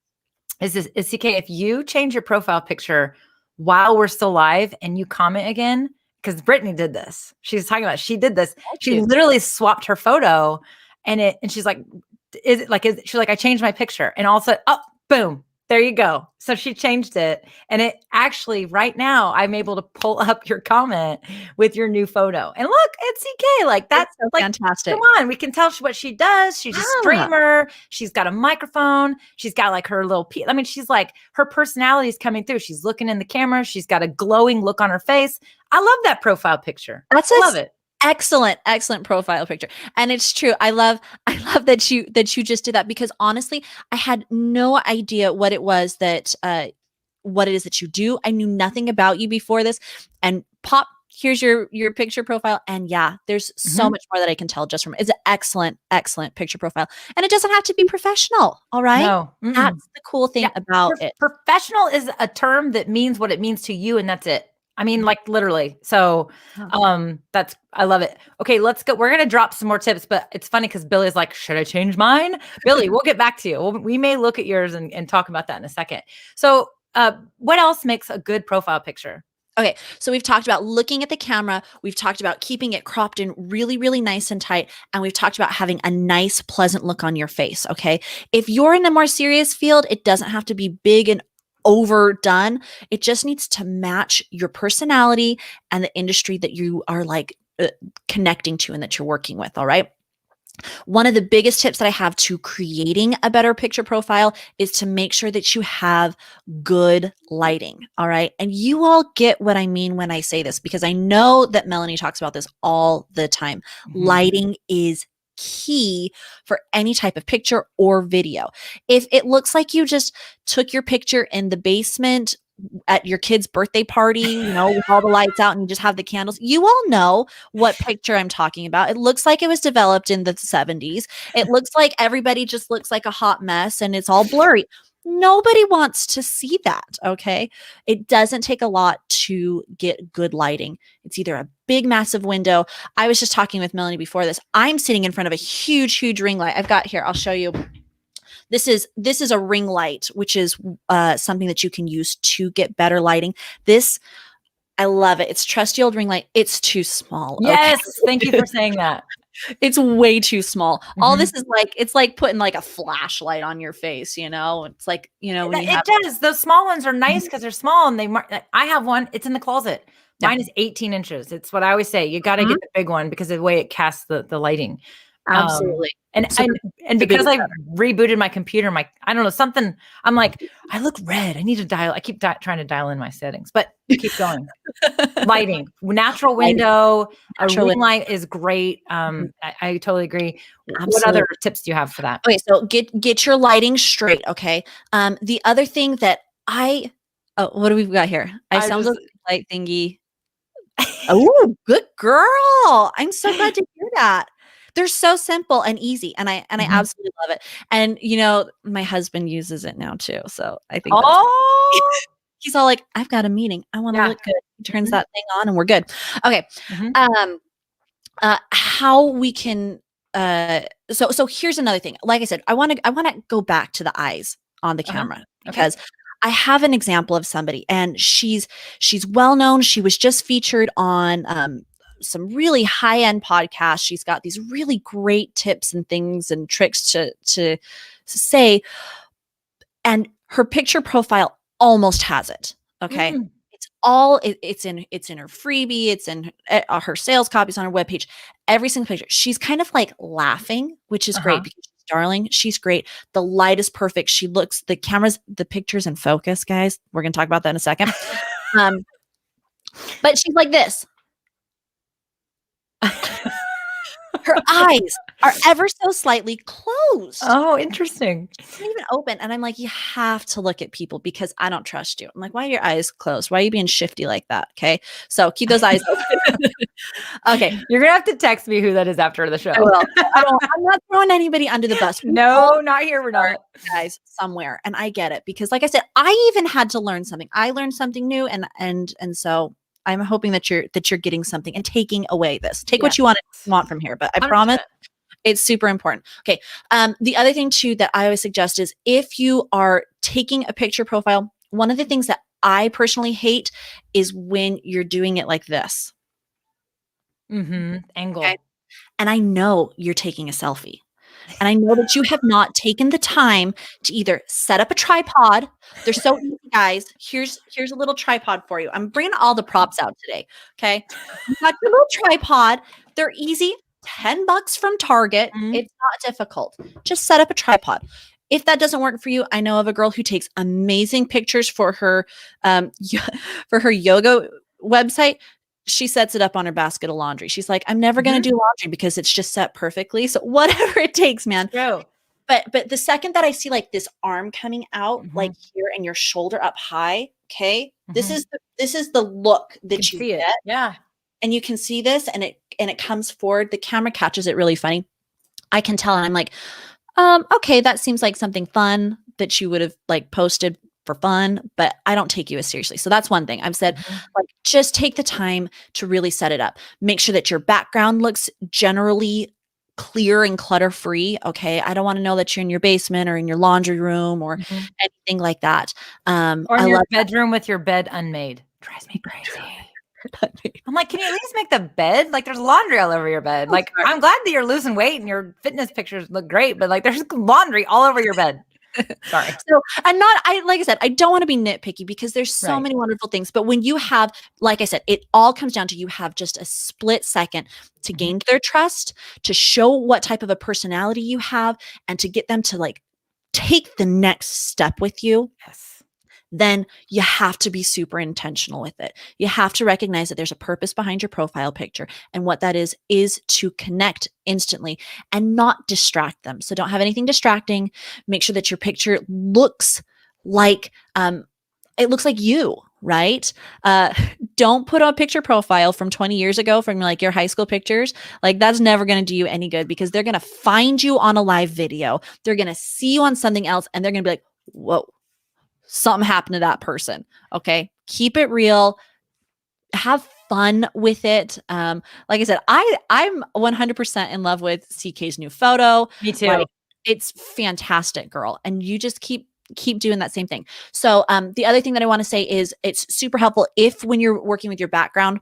CK, if you change your profile picture while we're still live and you comment again, because Brittany did this. She's talking about, she did this. She literally swapped her photo and she's like, she's like, I changed my picture. And all of a sudden, oh, boom, there you go. So she changed it. And it actually, right now, I'm able to pull up your comment with your new photo. And look, it's CK. Like, that's so like, fantastic. Come on, we can tell what she does. She's a streamer. She's got a microphone. She's got like her little, I mean, she's like, her personality is coming through. She's looking in the camera. She's got a glowing look on her face. I love that profile picture. I love it. Excellent profile picture. And it's true. I love that you just did that, because honestly, I had no idea what it was that what it is that you do. I knew nothing about you before this. And pop, here's your picture profile. And yeah, there's so much more that I can tell just from it's an excellent picture profile. And it doesn't have to be professional. All right. No. That's the cool thing about it. Professional is a term that means what it means to you, and that's it. I mean, like literally. So I love it. Okay, let's go. We're going to drop some more tips, but it's funny because Billy's like, should I change mine? Billy, we'll get back to you. We may look at yours and talk about that in a second. So what else makes a good profile picture? Okay, so we've talked about looking at the camera. We've talked about keeping it cropped in really, really nice and tight. And we've talked about having a nice, pleasant look on your face, okay? If you're in a more serious field, it doesn't have to be big and overdone. It just needs to match your personality and the industry that you are like connecting to and that you're working with. All right. One of the biggest tips that I have to creating a better picture profile is to make sure that you have good lighting. All right. And you all get what I mean when I say this, because I know that Melanie talks about this all the time. Lighting is key for any type of picture or video. If it looks like you just took your picture in the basement at your kid's birthday party, you know, with all the lights out and you just have the candles, you all know what picture I'm talking about. It looks like it was developed in the 70s. It looks like everybody just looks like a hot mess and it's all blurry. Nobody wants to see that, okay? It doesn't take a lot to get good lighting. It's either a big, massive window. I was just talking with Melanie before this. I'm sitting in front of a huge ring light. I've got here, I'll show you. This is a ring light, which is something that you can use to get better lighting. This, I love it. It's trusty old ring light. It's too small. Yes, thank you for saying that. It's way too small. All this is like, it's like putting like a flashlight on your face, you know? It's like, you know, when it does. Those small ones are nice because they're small and I have one. It's in the closet. Mine is 18 inches. It's what I always say. You got to get the big one because of the way it casts the lighting. Absolutely. And because I rebooted my computer, I don't know, something, I'm like, I look red. I need to dial. I keep trying to dial in my settings, but keep going. Lighting, natural window, a ring light is great. I totally agree. Absolutely. What other tips do you have for that? Okay. So get your lighting straight. Okay. The other thing that what do we got here? I sound like a light thingy. Oh, good girl. I'm so glad to hear that. They're so simple and easy, and I absolutely love it. And you know, my husband uses it now too, so I think. He's all like, "I've got a meeting. I want to look good." He turns that thing on, and we're good. Okay. How we can. So here's another thing. Like I said, I want to go back to the eyes on the camera because I have an example of somebody, and she's well known. She was just featured on some really high-end podcasts. She's got these really great tips and things and tricks to say, and her picture profile almost has it. Okay. It's in her freebie. It's in her sales copies on her webpage. Every single picture. She's kind of like laughing, which is great because she's darling. She's great. The light is perfect. She looks, the picture's in focus, guys. We're going to talk about that in a second. But she's like this. Her eyes are ever so slightly closed. Oh, interesting. It's not even open. And I'm like, you have to look at people because I don't trust you. I'm like, why are your eyes closed? Why are you being shifty like that? Okay. So keep those eyes open. Okay. You're gonna have to text me who that is after the show. I will. I'm not throwing anybody under the bus. We No, all not here. We're are not. guys somewhere. And I get it because like I said, I even had to learn something. I learned something new and so I'm hoping that you're getting something and taking away this. Take what you want from here, but I 100%. promise it's super important. Okay. The other thing too that I always suggest is if you are taking a picture profile, one of the things that I personally hate is when you're doing it like this. Angle. Okay. And I know you're taking a selfie. And I know that you have not taken the time to either set up a tripod. They're so easy, guys. Here's a little tripod for you. I'm bringing all the props out today. Okay. You got your little tripod. They're easy. $10 from Target. It's not difficult. Just set up a tripod. If that doesn't work for you, I know of a girl who takes amazing pictures for her yoga website. She sets it up on her basket of laundry. She's like, I'm never going to do laundry because it's just set perfectly. So whatever it takes, man. True. But the second that I see like this arm coming out, like here and your shoulder up high, okay, this is the look that you get. Yeah. And you can see this and it comes forward. The camera catches it really funny. I can tell. And I'm like, okay, that seems like something fun that you would have like posted for fun, but I don't take you as seriously. So that's one thing I've said, like, just take the time to really set it up. Make sure that your background looks generally clear and clutter free. Okay. I don't want to know that you're in your basement or in your laundry room or anything like that. Or in your bedroom with your bed unmade. Drives me crazy. I'm like, can you at least make the bed? Like, there's laundry all over your bed. Like, I'm glad that you're losing weight and your fitness pictures look great, but like, there's laundry all over your bed. Sorry. So, like I said, I don't want to be nitpicky because there's so many wonderful things. But when you have, like I said, it all comes down to you have just a split second to gain their trust, to show what type of a personality you have, and to get them to like take the next step with you. Yes. Then you have to be super intentional with it. You have to recognize that there's a purpose behind your profile picture. And what that is to connect instantly and not distract them. So don't have anything distracting. Make sure that your picture looks like, it looks like you, right? Don't put a picture profile from 20 years ago from like your high school pictures. Like that's never going to do you any good because they're going to find you on a live video. They're going to see you on something else and they're going to be like, whoa. Something happened to that person. Okay. Keep it real. Have fun with it. Like I said, I'm 100% in love with CK's new photo. Me too. Like, it's fantastic, girl. And you just keep doing that same thing. So the other thing that I want to say is it's super helpful if when you're working with your background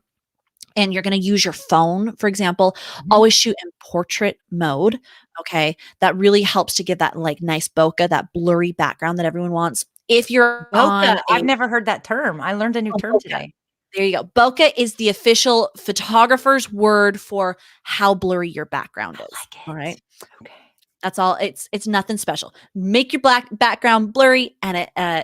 and you're going to use your phone, for example, always shoot in portrait mode. Okay. That really helps to give that like nice bokeh, that blurry background that everyone wants. If you're on, I've never heard that term. I learned a new term today. There you go. Bokeh is the official photographer's word for how blurry your background is. All right. Okay. That's all. It's nothing special. Make your black background blurry and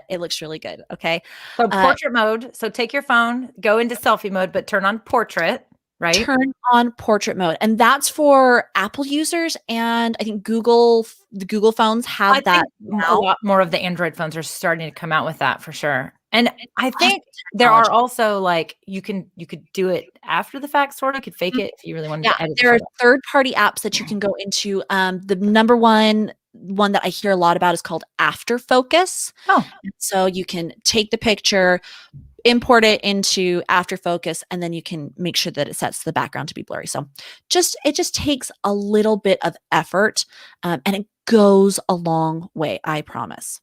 it looks really good. Okay. So portrait mode. So take your phone, go into selfie mode, but turn on portrait, right? Turn on portrait mode. And that's for Apple users. And I think the Google phones have that now. A lot more of the Android phones are starting to come out with that for sure. And I think there are also like you could do it after the fact, sort of could fake it if you really wanted to edit. There are third-party apps that you can go into. The number one that I hear a lot about is called After Focus. Oh, so you can take the picture, import it into After Focus, and then you can make sure that it sets the background to be blurry. So it just takes a little bit of effort, and it goes a long way. I promise.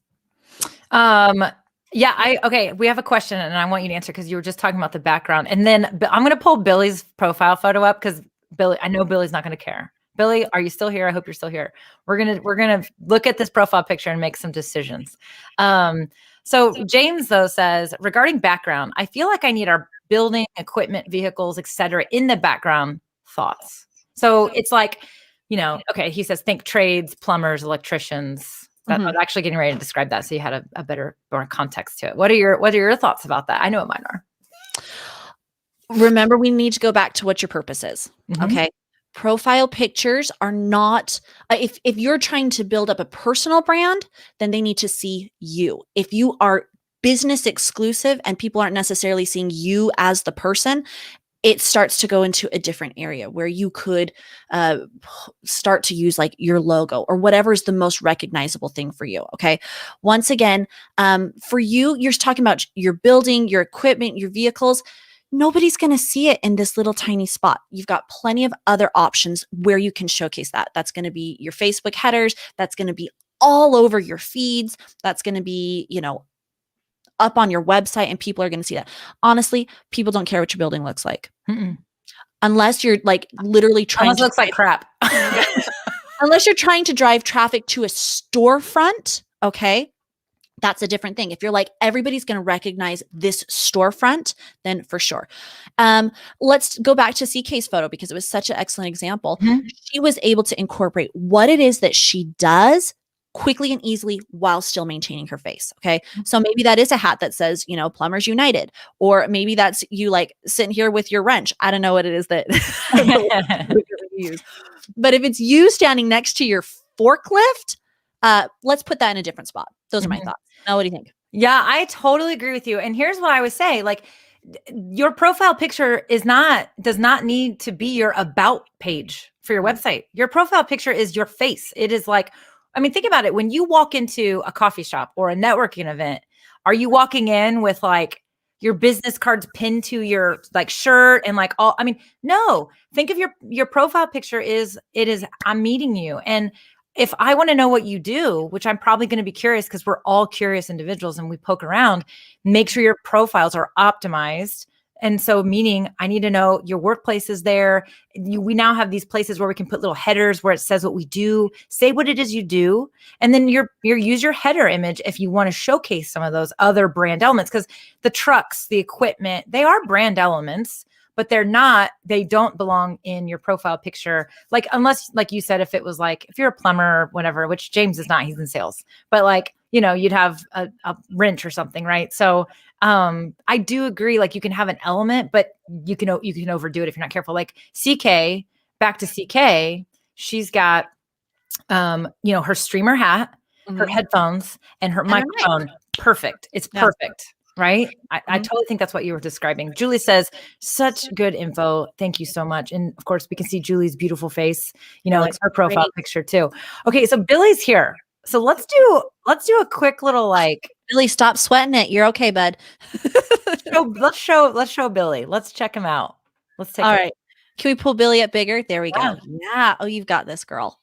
Yeah, okay. We have a question and I want you to answer because you were just talking about the background. And then I'm going to pull Billy's profile photo up because I know Billy's not going to care. Billy, are you still here? I hope you're still here. We're going to look at this profile picture and make some decisions. So James though says, regarding background, I feel like I need our building, equipment, vehicles, etc. in the background thoughts. So it's like, okay, he says, think trades, plumbers, electricians. I was actually getting ready to describe that, so you had a better, more context to it. What are your thoughts about that? I know what mine are. Remember, we need to go back to what your purpose is. Okay, Profile pictures are not, if you're trying to build up a personal brand, then they need to see you. If you are business exclusive and people aren't necessarily seeing you as the person, it starts to go into a different area where you could start to use like your logo or whatever is the most recognizable thing for you. Okay. Once again, for you, you're talking about your building, your equipment, your vehicles. Nobody's going to see it in this little tiny spot. You've got plenty of other options where you can showcase that. That's going to be your Facebook headers. That's going to be all over your feeds. That's going to be, up on your website, and people are going to see that. Honestly, people don't care what your building looks like. Mm-mm. Unless you're like literally trying Almost looks like crap. unless you're trying to drive traffic to a storefront, okay? That's a different thing. If you're like, everybody's going to recognize this storefront, then for sure. Let's go back to CK's photo because it was such an excellent example. Mhm. She was able to incorporate what it is that she does quickly and easily while still maintaining her face. Okay. So maybe that is a hat that says, Plumbers United, or maybe that's you like sitting here with your wrench. I don't know what it is that you use. But if it's you standing next to your forklift, let's put that in a different spot. Those are my thoughts. Now, what do you think? Yeah, I totally agree with you. And here's what I would say, like, your profile picture does not need to be your about page for your website. Your profile picture is your face. It is like, think about it. When you walk into a coffee shop or a networking event, are you walking in with like your business cards pinned to your like shirt and like all, no, think of your profile picture I'm meeting you. And if I want to know what you do, which I'm probably going to be curious because we're all curious individuals and we poke around, make sure your profiles are optimized. And so meaning I need to know your workplace is there. We now have these places where we can put little headers where it says what we do, say what it is you do. And then use your header image if you want to showcase some of those other brand elements, because the trucks, the equipment, they are brand elements, but they don't belong in your profile picture. Like, unless, like you said, if it was like, if you're a plumber or whatever, which James is not, he's in sales, but like, you'd have a wrench or something. Right. So, I do agree. Like, you can have an element, but you can overdo it if you're not careful. Like CK, back to CK, she's got, her streamer hat, her headphones, and her microphone. Perfect. It's perfect. Right. I totally think that's what you were describing. Julie says, such good info. Thank you so much. And of course we can see Julie's beautiful face, it's her profile picture too. Okay. So Billy's here. So let's do a quick little like, Billy, stop sweating it. You're okay, bud. let's show Billy. Let's check him out. Let's take All it. right. Can we pull Billy up bigger? There we go. Yeah. Oh, you've got this, girl.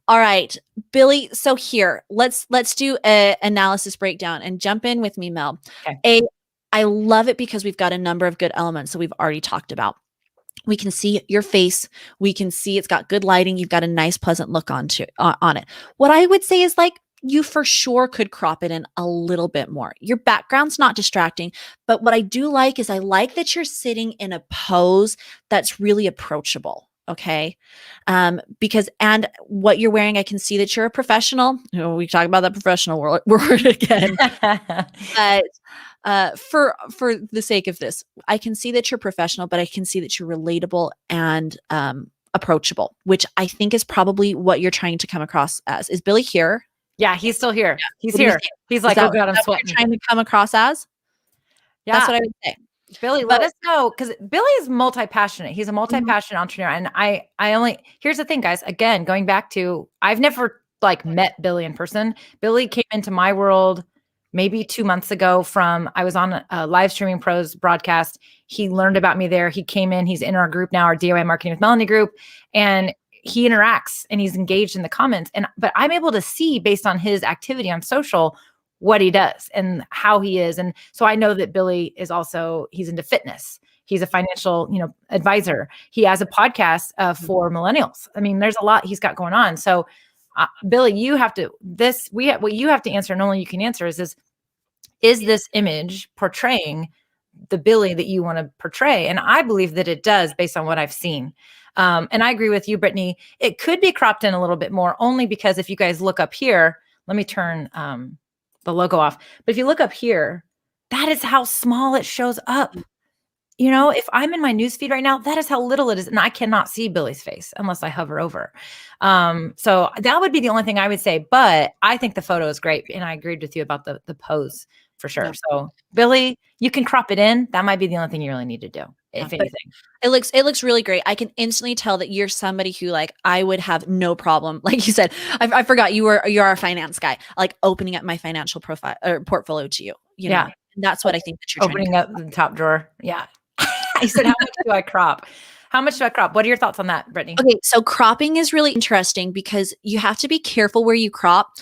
All right, Billy. So here, let's do a analysis breakdown and jump in with me, Mel. Okay. I love it because we've got a number of good elements that we've already talked about. We can see your face. We can see it's got good lighting. You've got a nice, pleasant look on it. What I would say is like, you for sure could crop it in a little bit more. Your background's not distracting, but what I do like is I like that you're sitting in a pose that's really approachable. Okay. And what you're wearing, I can see that you're a professional. We talk about that professional word again, but for the sake of this, I can see that you're professional, but I can see that you're relatable and approachable, which I think is probably what you're trying to come across as. Is Billy here? Yeah, he's still here. He's here. He's like, oh God, I'm sweating. Trying to come across as? Yeah. That's what I would say. Billy, let us know, because Billy is multi-passionate. He's a multi-passionate entrepreneur. And here's the thing, guys, again, going back to, I've never like met Billy in person. Billy came into my world maybe 2 months ago I was on a Live Streaming Pros broadcast. He learned about me there. He came in, he's in our group now, our DIY Marketing with Melanie group, and he interacts and he's engaged in the comments. But I'm able to see, based on his activity on social, what he does and how he is. And so I know that Billy is also, he's into fitness. He's a financial, advisor. He has a podcast for millennials. There's a lot he's got going on. So Billy, what you have to answer, and only you can answer is this image portraying the Billy that you want to portray? And I believe that it does, based on what I've seen. And I agree with you, Brittany. It could be cropped in a little bit more, only because if you guys look up here, let me turn the logo off. But if you look up here, that is how small it shows up you know, if I'm in my newsfeed right now, that is how little it is. And I cannot see Billy's face unless I hover over. So that would be the only thing I would say. But I think the photo is great. And I agreed with you about the pose for sure. Yeah. So Billy, you can crop it in. That might be the only thing you really need to do, if but anything. it looks really great. I can instantly tell that you're somebody who like I would have no problem. Like you said, I forgot you are a finance guy. Like opening up my financial profile or portfolio to you. You know, and that's what I think that you're Opening up the top drawer. Yeah. I said, how much do I crop? How much do I crop? What are your thoughts on that, Brittany? Okay, so cropping is really interesting because you have to be careful where you crop.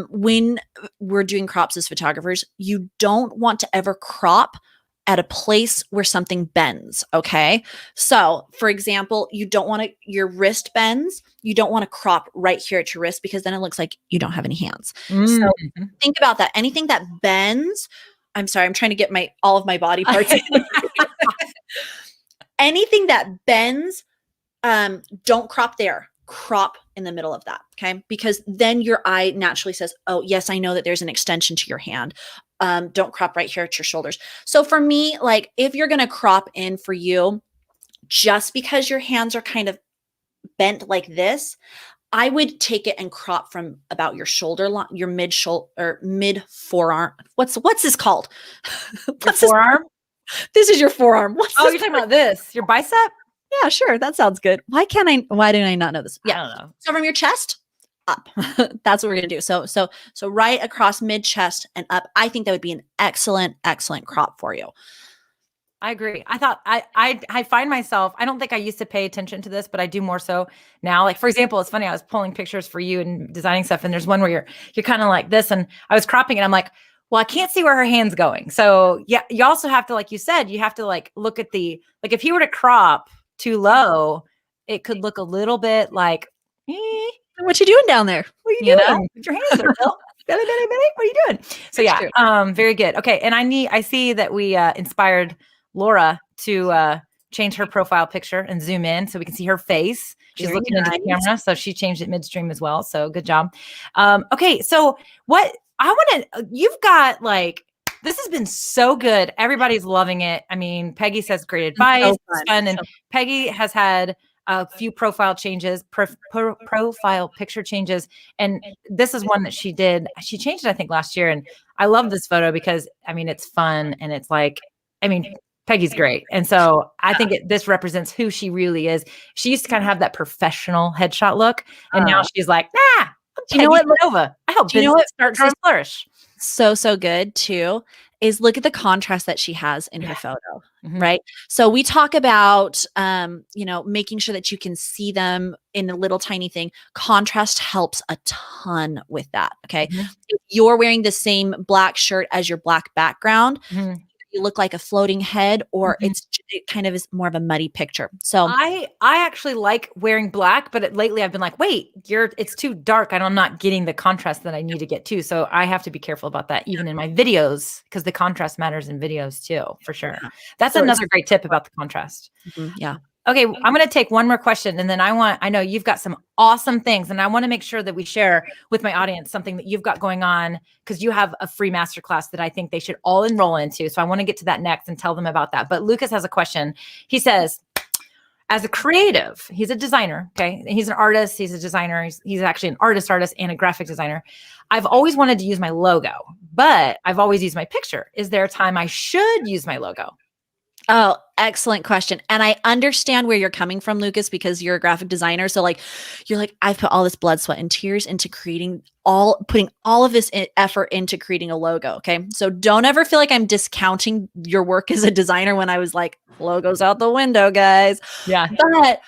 When we're doing crops as photographers, you don't want to ever crop at a place where something bends. Okay. So for example, you don't want your wrist bends. You don't want to crop right here at your wrist because then it looks like you don't have any hands. So think about that. Anything that bends, I'm sorry, I'm trying to get all of my body parts. Anything that bends, don't crop there. Crop in the middle of that. Okay. Because then your eye naturally says, oh, yes, I know that there's an extension to your hand. Don't crop right here at your shoulders. So for me, like if you're going to crop in for you, just because your hands are kind of bent like this, I would take it and crop from about your shoulder line, your mid forearm. What's this called? What's forearm? This is your forearm. You're talking about this? Your bicep? Yeah, sure. That sounds good. Why did I not know this? Yeah. I don't know. So from your chest up, that's what we're going to do. So right across mid chest and up, I think that would be an excellent crop for you. I agree. I thought I find myself, I don't think I used to pay attention to this, but I do more so now. Like, for example, it's funny. I was pulling pictures for you and designing stuff. And there's one where you're kind of like this. And I was cropping it. I'm like, well, I can't see where her hand's going. So yeah, you also have to, like you said, you have to like look at like if he were to crop too low, it could look a little bit like, what you doing down there? What are you doing? Put your hands there, Bill. Billy, Billy, Billy, what are you doing? So yeah, very good. Okay. And I see that we inspired Laura to change her profile picture and zoom in so we can see her face. She's Very looking into the nice. camera. So she changed it midstream as well. So good job. Okay. So you've got like, this has been so good. Everybody's loving it. I mean, Peggy says great advice. So It's fun. And Peggy has had a few profile changes, profile picture changes. And this is one that she did. She changed it, I think, last year. And I love this photo because, I mean, it's fun. And it's like, I mean, Peggy's great. And so I think this represents who she really is. She used to kind of have that professional headshot look. And now she's like, nah, do you know what, Nova. I hope business starts to flourish. So good too is look at the contrast that she has in her photo, right? So we talk about, making sure that you can see them in a little tiny thing. Contrast helps a ton with that. Okay. If you're wearing the same black shirt as your black background, you look like a floating head, or it kind of is more of a muddy picture. So I actually like wearing black, but lately I've been like, wait, it's too dark and I'm not getting the contrast that I need to get to. So I have to be careful about that even in my videos, because the contrast matters in videos too, for sure. That's another great tip about the contrast. Yeah. Okay, I'm going to take one more question, and then I know you've got some awesome things, and I want to make sure that we share with my audience something that you've got going on, because you have a free masterclass that I think they should all enroll into. So I want to get to that next and tell them about that. But Lucas has a question. He says, as a creative, he's a designer, okay? He's an artist, he's a designer, he's actually an artist and a graphic designer. I've always wanted to use my logo, but I've always used my picture. Is there a time I should use my logo? Oh, excellent question. And I understand where you're coming from, Lucas, because you're a graphic designer. So you're like, I've put all this blood, sweat, and tears into putting all of this effort into creating a logo. Okay. So don't ever feel like I'm discounting your work as a designer when I was like, logos out the window, guys. Yeah.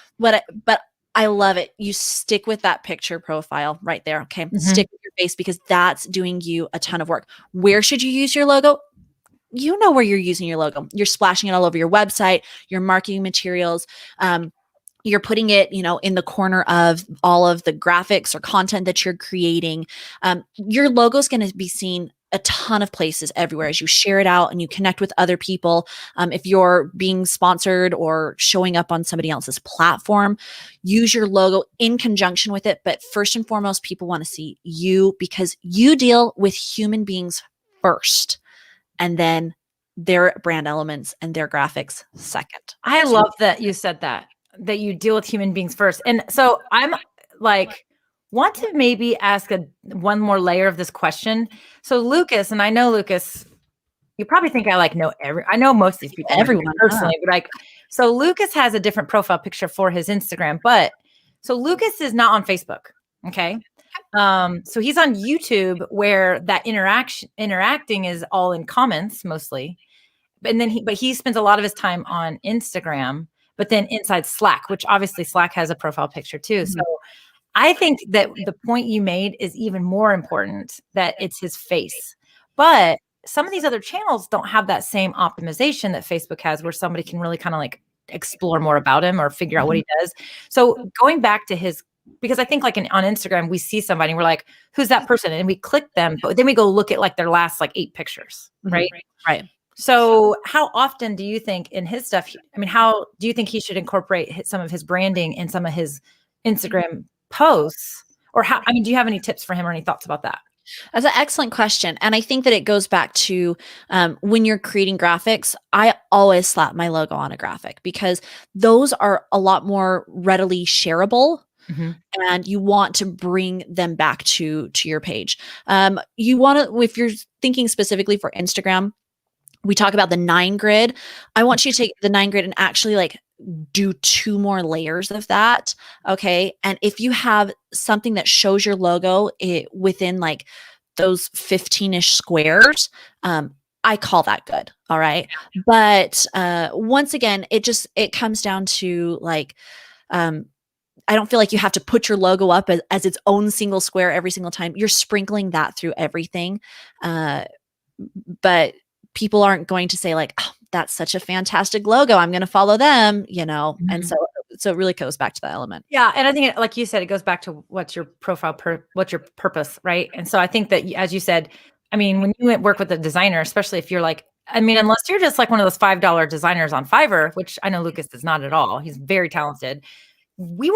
But I love it. You stick with that picture profile right there. Okay. Stick with your face, because that's doing you a ton of work. Where should you use your logo? You know where you're using your logo. You're splashing it all over your website, your marketing materials. You're putting it, in the corner of all of the graphics or content that you're creating. Your logo is going to be seen a ton of places everywhere as you share it out and you connect with other people. If you're being sponsored or showing up on somebody else's platform, use your logo in conjunction with it. But first and foremost, people want to see you, because you deal with human beings first. And then their brand elements and their graphics second. I love that you said that you deal with human beings first. And so I'm like, want to maybe ask one more layer of this question. So Lucas, and I know Lucas, you probably think I I know most of these people Everyone, personally, but so Lucas has a different profile picture for his Instagram, but so Lucas is not on Facebook. Okay. So he's on YouTube where that interacting is all in comments mostly. And then he spends a lot of his time on Instagram, but then inside Slack, which obviously Slack has a profile picture too. Mhm. So I think that the point you made is even more important, that it's his face. But some of these other channels don't have that same optimization that Facebook has, where somebody can really kind of like explore more about him or figure out what he does. So going back to because I think like on Instagram, we see somebody and we're like, who's that person? And we click them, but then we go look at like their last like 8 pictures, right? Right. So how often do you think in his stuff, how do you think he should incorporate some of his branding in some of his Instagram posts? Or do you have any tips for him or any thoughts about that? That's an excellent question. And I think that it goes back to when you're creating graphics, I always slap my logo on a graphic because those are a lot more readily shareable. Mm-hmm. And you want to bring them back to your page. You want to, if you're thinking specifically for Instagram, we talk about the 9 grid. I want you to take the 9 grid and actually like do 2 more layers of that. Okay. And if you have something that shows your logo within like those 15-ish squares, I call that good. All right. But once again, it comes down to like, I don't feel like you have to put your logo up as its own single square every single time. You're sprinkling that through everything. But people aren't going to say like, oh, that's such a fantastic logo, I'm going to follow them, Mm-hmm. And so it really goes back to the element. Yeah. And I think like you said, it goes back to what's your profile, what's your purpose, right? And so I think that as you said, when you work with a designer, especially if you're like, unless you're just like one of those $5 designers on Fiverr, which I know Lucas is not at all. He's very talented. We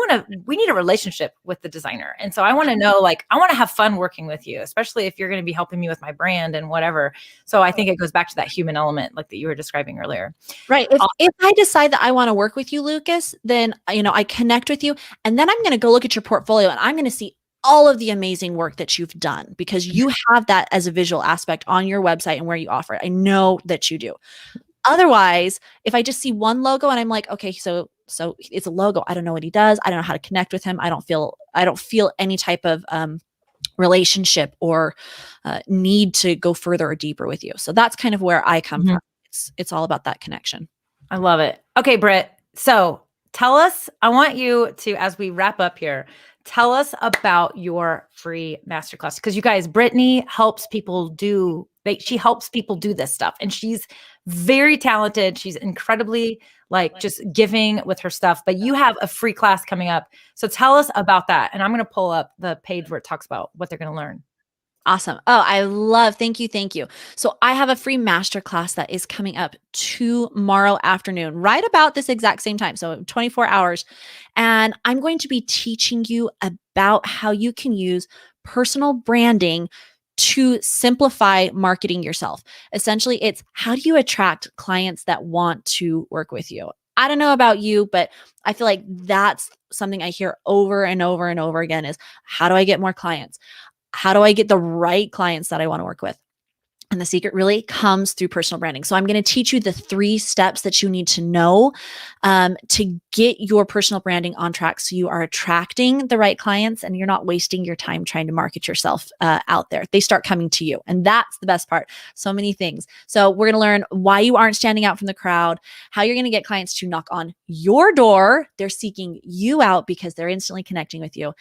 need a relationship with the designer. And so I want to know, like, I want to have fun working with you, especially if you're going to be helping me with my brand and whatever. So I think it goes back to that human element, like that you were describing earlier. Right. If I decide that I want to work with you, Lucas, then, I connect with you and then I'm going to go look at your portfolio and I'm going to see all of the amazing work that you've done because you have that as a visual aspect on your website and where you offer it. I know that you do. Otherwise, if I just see one logo and I'm like, okay, so it's a logo. I don't know what he does. I don't know how to connect with him. I don't feel any type of relationship or need to go further or deeper with you. So that's kind of where I come from. It's all about that connection. I love it. Okay, Britt. So tell us, I want you to, as we wrap up here, tell us about your free masterclass. Because you guys, Brittany helps people she helps people do this stuff. And she's very talented. She's incredibly just giving with her stuff. But you have a free class coming up. So tell us about that. And I'm going to pull up the page where it talks about what they're going to learn. Awesome. Oh, thank you. So I have a free masterclass that is coming up tomorrow afternoon, right about this exact same time. So 24 hours. And I'm going to be teaching you about how you can use personal branding to simplify marketing yourself. Essentially, it's how do you attract clients that want to work with you? I don't know about you, but I feel like that's something I hear over and over and over again is how do I get more clients? How do I get the right clients that I want to work with? And the secret really comes through personal branding. So I'm going to teach you the 3 steps that you need to know to get your personal branding on track so you are attracting the right clients and you're not wasting your time trying to market yourself out there. They start coming to you. And that's the best part. So many things. So we're going to learn why you aren't standing out from the crowd, how you're going to get clients to knock on your door. They're seeking you out because they're instantly connecting with you.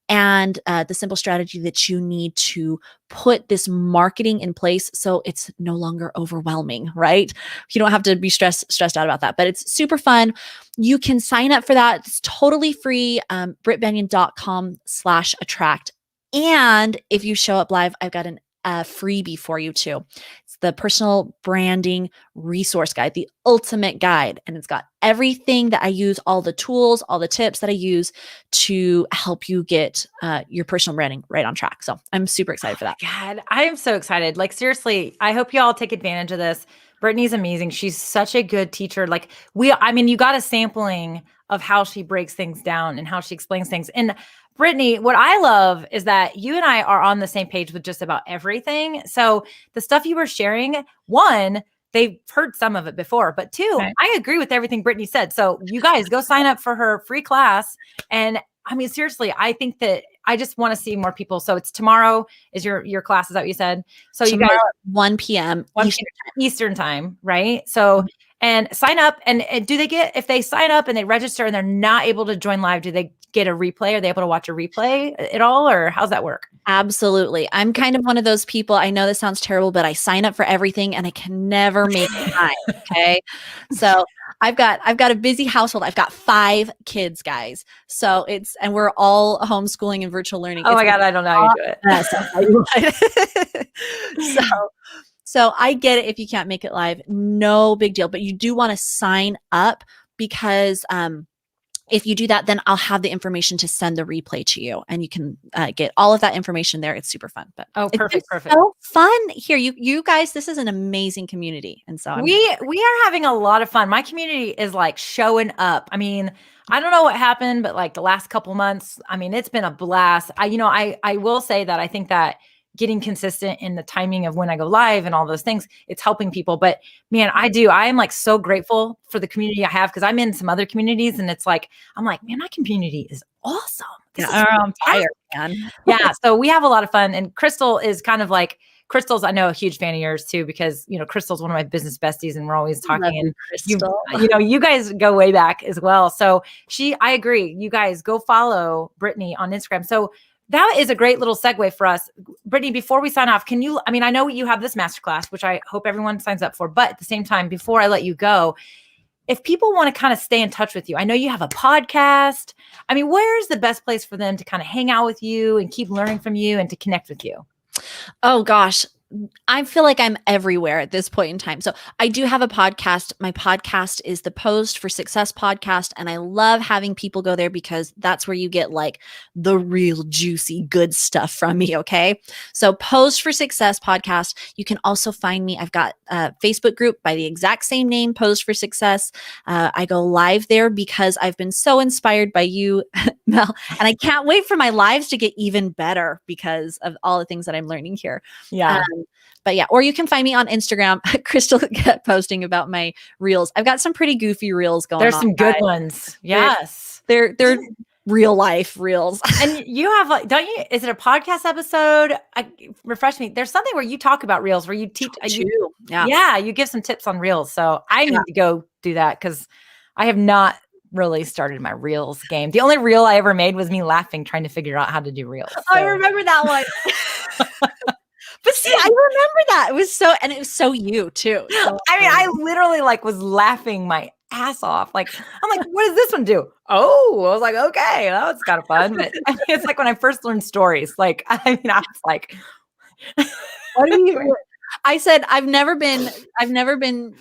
And the simple strategy that you need to put this marketing in place so it's no longer overwhelming, right? You don't have to be stressed out about that, but it's super fun. You can sign up for that. It's totally free. brittbennion.com/attract. And if you show up live, I've got a freebie for you too. It's the personal branding resource guide, the ultimate guide. And it's got everything that I use, all the tools, all the tips that I use to help you get your personal branding right on track. So I'm super excited for that. God, I am so excited. Like seriously, I hope you all take advantage of this. Brittany's amazing. She's such a good teacher. Like I mean, you got a sampling of how she breaks things down and how she explains things. And Brittany, what I love is that you and I are on the same page with just about everything. So the stuff you were sharing, one, they've heard some of it before, but two, Okay. I agree with everything Brittany said. So you guys go sign up for her free class. And I mean, seriously, I think that I just want to see more people. So it's tomorrow is your class. Is that what you said? So you guys, Tomorrow at 1 p.m. 1 Eastern. Eastern time, right? So, and sign up and do they get, if they sign up and they register and they're not able to join live, do they get a replay? Are they able to watch a replay at all? Or how's that work? Absolutely. I'm kind of one of those people. I know this sounds terrible, but I sign up for everything and I can never make time. Okay. So I've got a busy household. I've got 5 kids, guys. So and we're all homeschooling and virtual learning. Oh my God, I don't know how you do it. Yes, I'll tell you what. So I get it if you can't make it live, no big deal. But you do want to sign up because if you do that, then I'll have the information to send the replay to you, and you can get all of that information there. It's super fun. But Oh, it's been perfect. so fun here. You guys, this is an amazing community, and so We are having a lot of fun. My community is like showing up. I mean, I don't know what happened, but like the last couple months, I mean, it's been a blast. I will say that I think that getting consistent in the timing of when I go live and all those things, it's helping people. But man, I am like so grateful for the community I have, because I'm in some other communities and it's like, I'm like, man, my community is awesome. This is I'm tired, man. yeah. So we have a lot of fun. And Crystal is kind of like, Crystal's, I know, a huge fan of yours too, because, Crystal's one of my business besties and we're always talking. Love And Crystal. you guys go way back as well. So I agree. You guys go follow Brittany on Instagram. So that is a great little segue for us. Brittany, before we sign off, I know you have this masterclass, which I hope everyone signs up for, but at the same time, before I let you go, if people want to kind of stay in touch with you, I know you have a podcast. I mean, where's the best place for them to kind of hang out with you and keep learning from you and to connect with you? Oh gosh, I feel like I'm everywhere at this point in time. So I do have a podcast. My podcast is the Posed for Success podcast. And I love having people go there because that's where you get like the real juicy good stuff from me. Okay. So Posed for Success podcast. You can also find me. I've got a Facebook group by the exact same name, Posed for Success. I go live there because I've been so inspired by you, Mel, and I can't wait for my lives to get even better because of all the things that I'm learning here. Yeah. But yeah, or you can find me on Instagram. Crystal kept posting about my reels. I've got some pretty goofy reels going on. There's some good ones. Yes. They're real life reels. And you have like, is it a podcast episode? Refresh me. There's something where you talk about reels, where you teach. Yeah. You give some tips on reels. So I need to go do that because I have not really started my reels game. The only reel I ever made was me laughing, trying to figure out how to do reels. So. I remember that one. But see, I remember that. It was so you too. So, I mean, I literally like was laughing my ass off. Like, I'm like, what does this one do? Oh, I was like, okay, that was kind of fun. But I mean, it's like when I first learned stories, like, I was like, what do you, I said, I've never been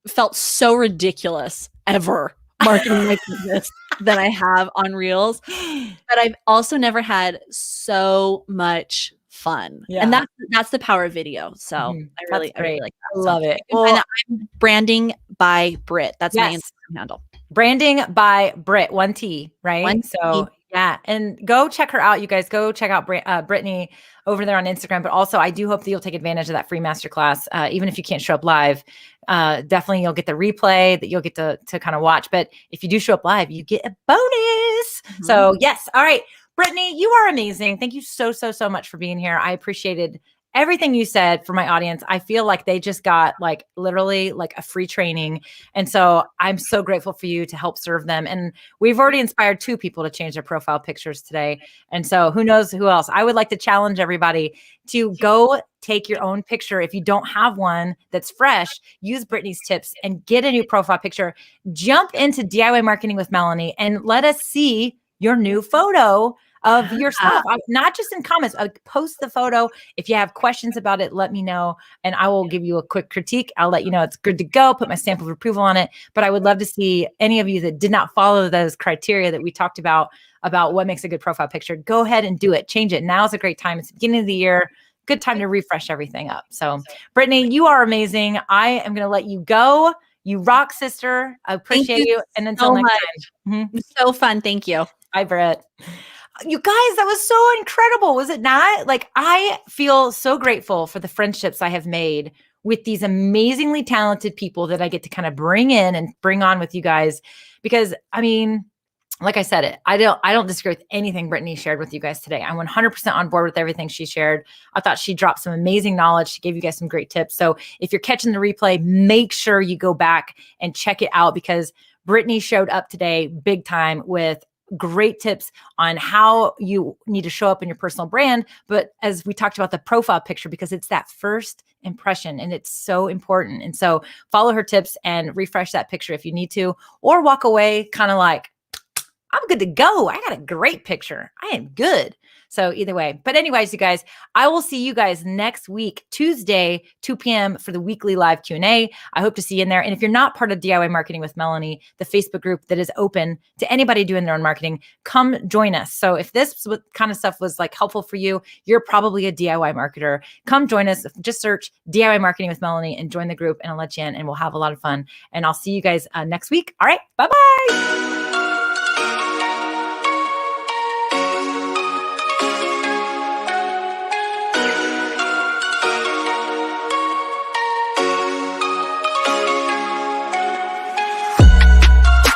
felt so ridiculous ever marketing my business than I have on Reels. But I've also never had so much fun. Yeah. And that's the power of video. So I really like that. I love it. Well, I'm Branding by Britt. That's my Yes. Instagram handle. Branding by Britt, 1 T, right? 1 So T. yeah, and go check her out. You guys go check out Brittany over there on Instagram. But also, I do hope that you'll take advantage of that free masterclass, even if you can't show up live. Definitely, you'll get the replay that you'll get to kind of watch. But if you do show up live, you get a bonus. Mm-hmm. So yes, all right, Brittany, you are amazing. Thank you so much for being here. I appreciated everything you said for my audience. I feel like they just got like literally like a free training. And so I'm so grateful for you to help serve them. And we've already inspired 2 people to change their profile pictures today. And so who knows who else? I would like to challenge everybody to go take your own picture. If you don't have one that's fresh, use Brittany's tips and get a new profile picture. Jump into DIY Marketing with Melanie and let us see your new photo of yourself, not just in comments. Post the photo. If you have questions about it, let me know, and I will give you a quick critique. I'll let you know it's good to go. Put my stamp of approval on it. But I would love to see any of you that did not follow those criteria that we talked about what makes a good profile picture. Go ahead and do it. Change it. Now is a great time. It's the beginning of the year. good time to refresh everything up. So Brittany, you are amazing. I am going to let you go. You rock, sister. I appreciate you. And until so next much. time. Mhm. It was so fun. Thank you. Bye, Britt. You guys, that was so incredible, was it not? Like, I feel so grateful for the friendships I have made with these amazingly talented people that I get to kind of bring in and bring on with you guys. Because I mean, like I said, I don't disagree with anything Brittany shared with you guys today. I'm 100% on board with everything she shared. I thought she dropped some amazing knowledge. She gave you guys some great tips. So if you're catching the replay, make sure you go back and check it out, because Brittany showed up today big time with great tips on how you need to show up in your personal brand. But as we talked about the profile picture, because it's that first impression and it's so important. And so follow her tips and refresh that picture if you need to, or walk away kind of like, I'm good to go. I got a great picture. I am good. So either way, but anyways, you guys, I will see you guys next week, Tuesday, 2 p.m. for the weekly live Q&A. I hope to see you in there. And if you're not part of DIY Marketing with Melanie, the Facebook group that is open to anybody doing their own marketing, come join us. So if this kind of stuff was like helpful for you, you're probably a DIY marketer. Come join us. Just search DIY Marketing with Melanie and join the group, and I'll let you in, and we'll have a lot of fun. And I'll see you guys next week. All right. Bye-bye.